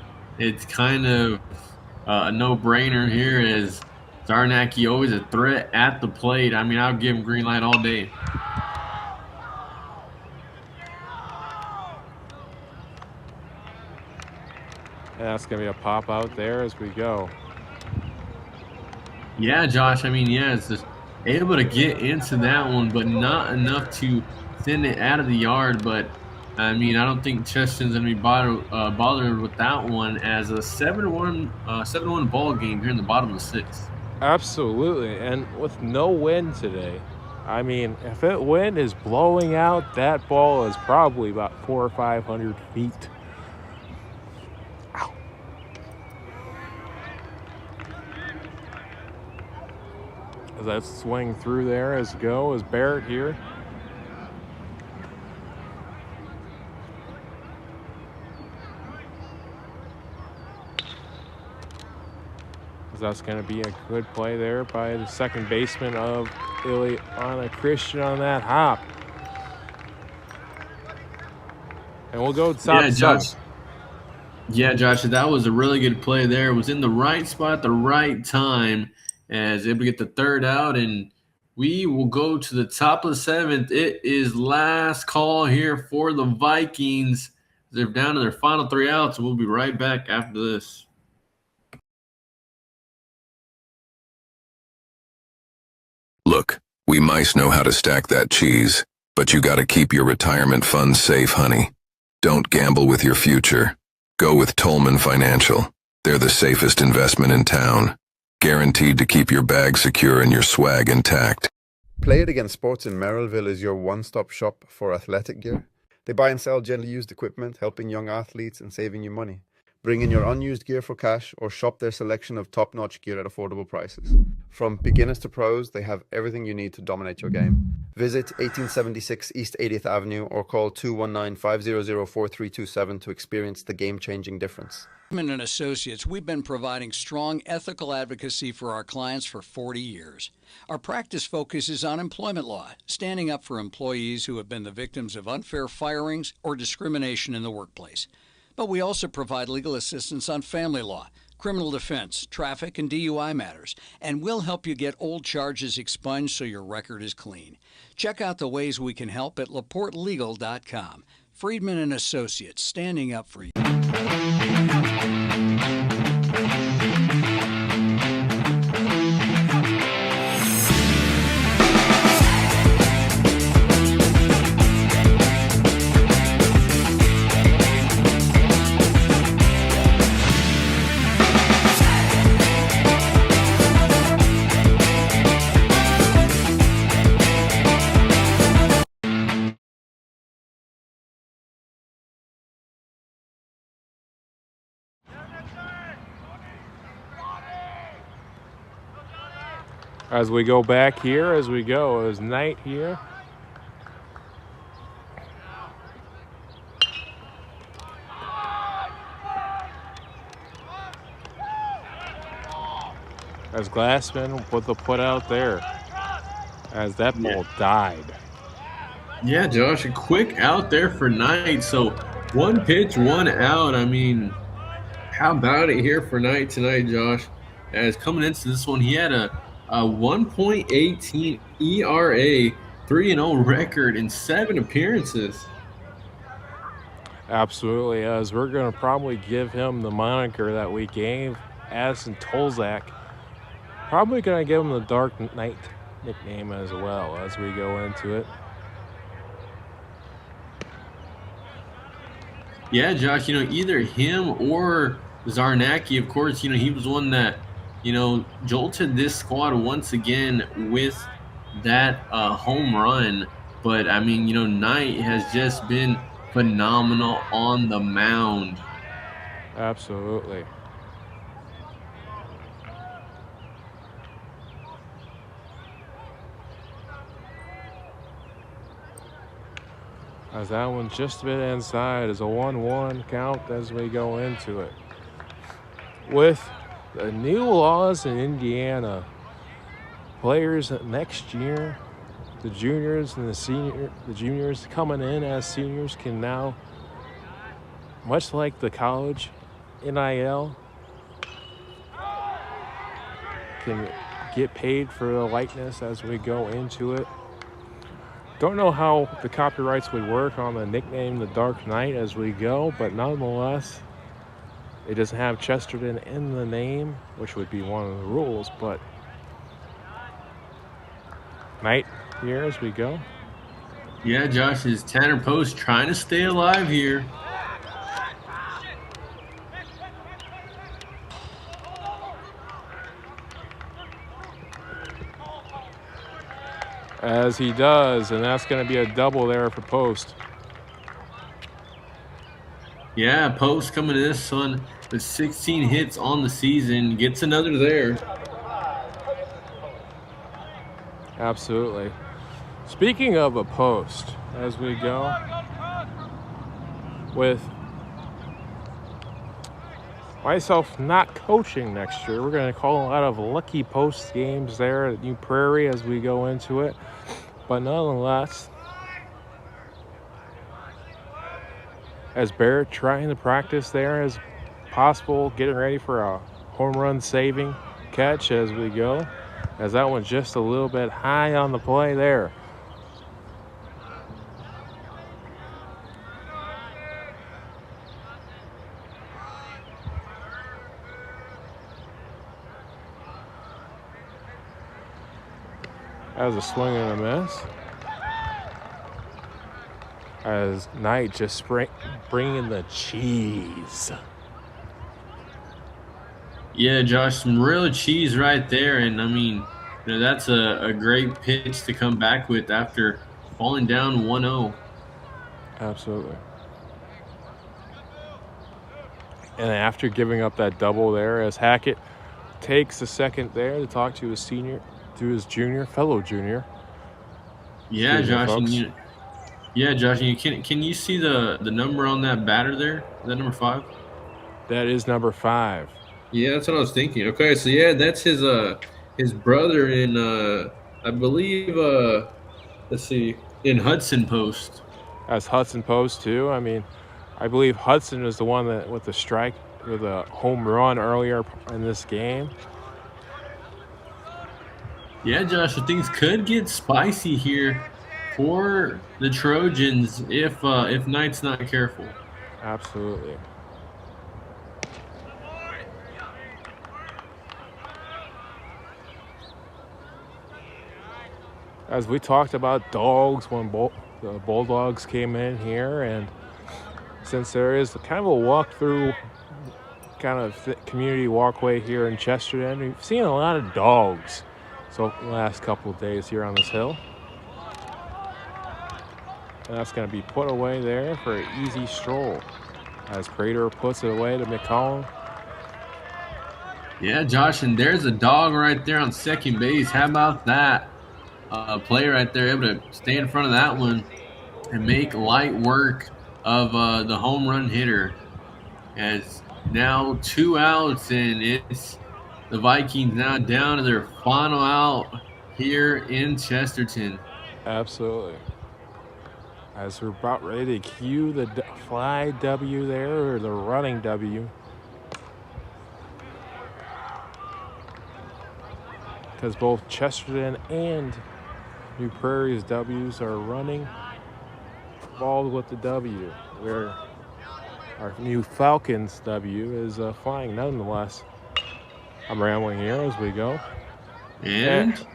kind of a no-brainer here. As Zarnacki always a threat at the plate. I mean, I'll give him green light all day. And that's going to be a pop out there as we go. Yeah, Josh. I mean, yeah, it's just able to get into that one, but not enough to send it out of the yard. But I mean, I don't think Chesterton's gonna be bothered with that one, as a 7-1 ball game here in the bottom of the 6th. Absolutely, and with no wind today. I mean, if that wind is blowing out, that ball is probably about 400 or 500 feet. Ow. As that swing through there as go as Barrett here. That's going to be a good play there by the second baseman of Ileana Christian on that hop. And we'll go top yeah, Josh. Yeah, Josh, that was a really good play there. It was in the right spot at the right time, as able to get the third out. And We will go to the top of the seventh. It is last call here for the Vikings. They're down to their final 3 outs. We'll be right back after this. Look, we mice know how to stack that cheese, but you gotta keep your retirement funds safe, honey. Don't gamble with your future. Go with Tolman Financial. They're the safest investment in town. Guaranteed to keep your bag secure and your swag intact. Play It Again Sports in Merrillville is your one-stop shop for athletic gear. They buy and sell gently used equipment, helping young athletes and saving you money. Bring in your unused gear for cash or shop their selection of top-notch gear at affordable prices. From beginners to pros, they have everything you need to dominate your game. Visit 1876 East 80th Avenue or call 219-500-4327 to experience the game-changing difference. And Associates, we've been providing strong ethical advocacy for our clients for 40 years. Our practice focuses on employment law, standing up for employees who have been the victims of unfair firings or discrimination in the workplace. But we also provide legal assistance on family law, criminal defense, traffic, and DUI matters, and we'll help you get old charges expunged so your record is clean. Check out the ways we can help at laportelegal.com. Friedman and Associates, standing up for you. As we go back here, as we go, is Knight here. As Glassman put the put out there, as that ball died. Yeah, Josh, a quick out there for Knight. So 1 pitch, 1 out. I mean, how about it here for Knight tonight, Josh? As coming into this one, he had a 1.18 ERA, 3-0 record in 7 appearances. Absolutely, as we're going to probably give him the moniker that we gave Addison Tolzak. Probably going to give him the Dark Knight nickname as well as we go into it. Yeah, Josh, either him or Zarnacki, of course, he was one that, jolted this squad once again with that home run. But, I mean, Knight has just been phenomenal on the mound. Absolutely. As that one just a bit inside is a 1-1 count as we go into it. With the new laws in Indiana, players next year, the juniors and the juniors coming in as seniors can now, much like the college NIL, can get paid for the likeness as we go into it. Don't know how the copyrights would work on the nickname The Dark Knight as we go, but nonetheless, it doesn't have Chesterton in the name, which would be one of the rules, but Knight here as we go. Yeah, Josh, is Tanner Post trying to stay alive here. As he does, and that's going to be a double there for Post. Yeah, Post coming to this one with 16 hits on the season. Gets another there. Absolutely. Speaking of a Post, as we go, with myself not coaching next year, we're going to call a lot of lucky Post games there at New Prairie as we go into it. But nonetheless, as Barrett trying to practice there as possible, getting ready for a home run saving catch as we go. as that one's just a little bit high on the play there. That was a swing and a miss. As Knight just bringing the cheese. Yeah, Josh, some real cheese right there. And I mean, that's a great pitch to come back with after falling down 1-0. Absolutely. And after giving up that double there, as Hackett takes a second there to talk to his fellow junior. Yeah, Josh. Can you see the number on that batter there? Is that number 5? That is number 5. Yeah, that's what I was thinking. Okay, so yeah, that's his brother in I believe let's see, in Hudson Post. That's Hudson Post too. I mean, I believe Hudson is the one that with a home run earlier in this game. Yeah, Josh, so things could get spicy here for the Trojans if Knight's not careful. Absolutely. As we talked about dogs when the Bulldogs came in here, and since there is kind of a walk-through kind of community walkway here in Chesterton, we've seen a lot of dogs the last couple of days here on this hill. And that's going to be put away there for an easy stroll as Prater puts it away to McCollum. Yeah, Josh, and there's a dog right there on second base. How about that? Player right there able to stay in front of that one and make light work of the home run hitter. As now 2 outs, and it's the Vikings now down to their final out here in Chesterton. Absolutely. As we're about ready to cue the fly W there, or the running W. Because both Chesterton and New Prairie's W's are running ball with the W, where our new Falcons W is flying nonetheless. I'm rambling here as we go. And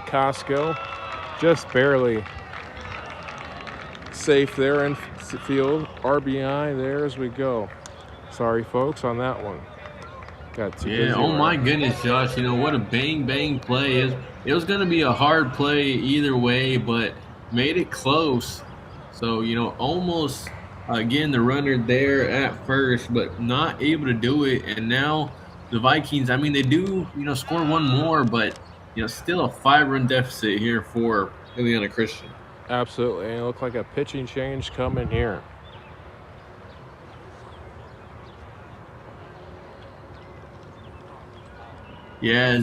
Carrasco just barely safe there in field. RBI there as we go. Sorry, folks, on that one. Got too busy. Oh my goodness, Josh. What a bang play is. It was going to be a hard play either way, but made it close. So, almost, again, the runner there at first, but not able to do it. And now the Vikings, I mean, they do, score one more, but, still a 5-run deficit here for Ileana Christian. Absolutely. And it looked like a pitching change coming here. Yeah,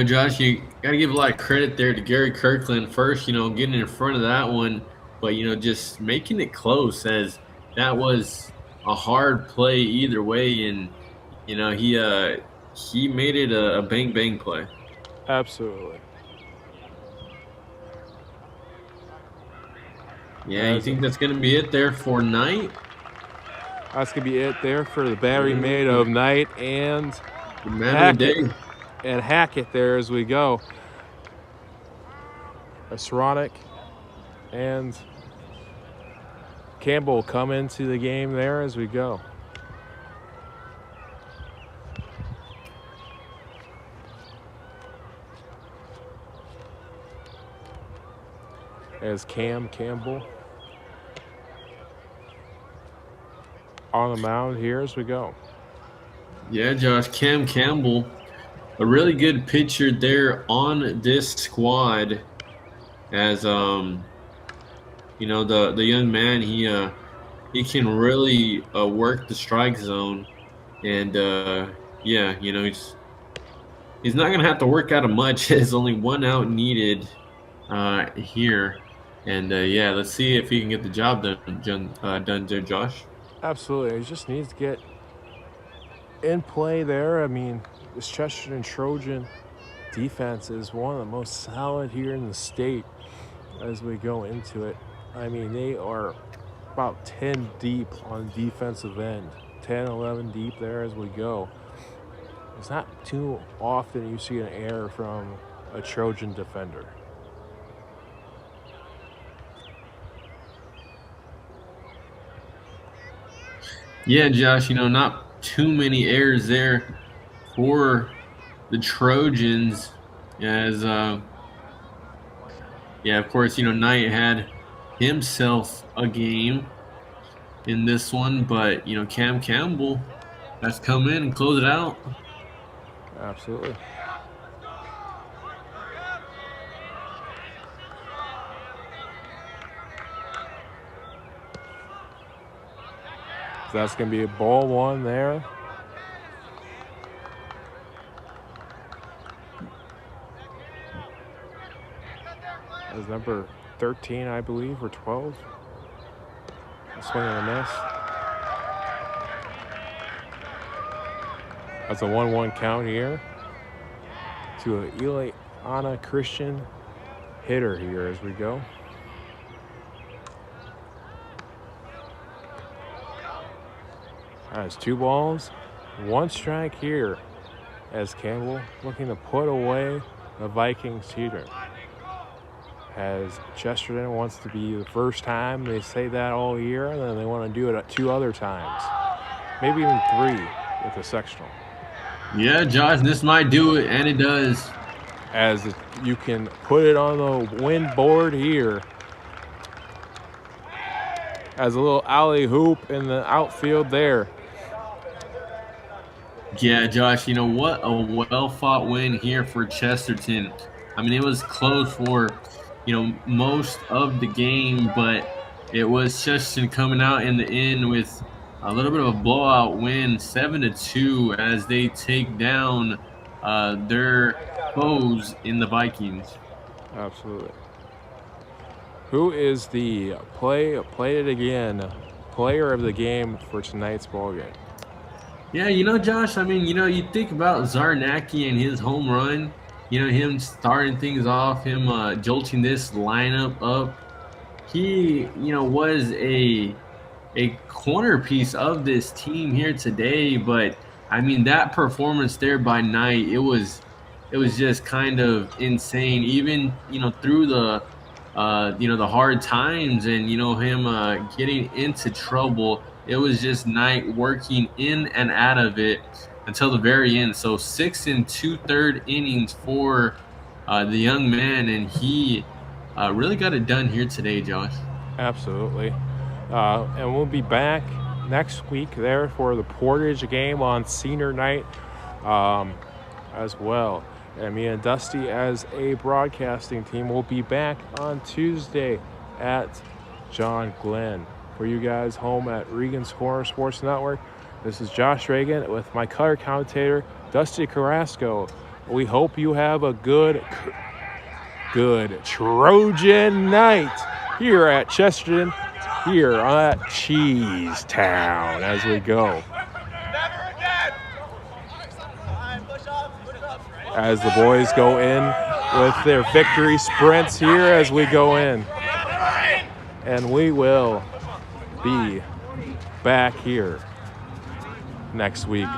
Josh, you got to give a lot of credit there to Gary Kirkland first, getting in front of that one, but, just making it close, as that was a hard play either way. And, he made it a bang play. Absolutely. Yeah, you think that's going to be it there for Knight? That's going to be it there for the battery made of Knight and Hackett. And Hackett there as we go. Saronic and Campbell come into the game there as we go. As Cam Campbell on the mound here as we go. Yeah, Josh, Cam Campbell, a really good pitcher there on this squad. As the young man, he can really work the strike zone, and he's not gonna have to work out much. There's only 1 out needed here. And, let's see if he can get the job done there, Josh. Absolutely. He just needs to get in play there. I mean, this Chesterton Trojan defense is one of the most solid here in the state as we go into it. I mean, they are about 10 deep on the defensive end, 10, 11 deep there as we go. It's not too often you see an error from a Trojan defender. Yeah, Josh, not too many errors there for the Trojans as, yeah, of course, Knight had himself a game in this one, but, Cam Campbell has come in and closed it out. Absolutely. So that's going to be a ball one there. That was number 13, I believe, or 12. A swing and a miss. That's a 1-1 count here to a Ileana Christian hitter here as we go. That's 2 balls, 1 strike here as Campbell looking to put away the Vikings hitter. As Chesterton wants to be the first time, they say that all year, and then they want to do it 2 other times, maybe even 3 with the sectional. Yeah, Josh, this might do it, and it does. As you can put it on the win board here. As a little alley hoop in the outfield there. Yeah, Josh, what a well-fought win here for Chesterton. I mean, it was close for, most of the game, but it was Chesterton coming out in the end with a little bit of a blowout win, 7-2, as they take down their foes in the Vikings. Absolutely. Who is the play it again player of the game for tonight's ballgame? Yeah, Josh, I mean, you think about Zarnacki and his home run, him starting things off, him jolting this lineup up. He, was a corner piece of this team here today, but I mean, that performance there by Knight, it was just kind of insane, even, through the the hard times and, him getting into trouble. It was just Knight working in and out of it until the very end. So 6 2/3 innings for the young man, and he really got it done here today, Josh. Absolutely. And we'll be back next week there for the Portage game on senior night as well. And me and Dusty as a broadcasting team will be back on Tuesday at John Glenn. For you guys home at Regan's Corner Sports Network, this is Josh Regan with my color commentator, Dusty Carrasco. We hope you have a good Trojan night here at Chesterton, here at Cheese Town as we go. As the boys go in with their victory sprints here as we go in. And we will be back here next week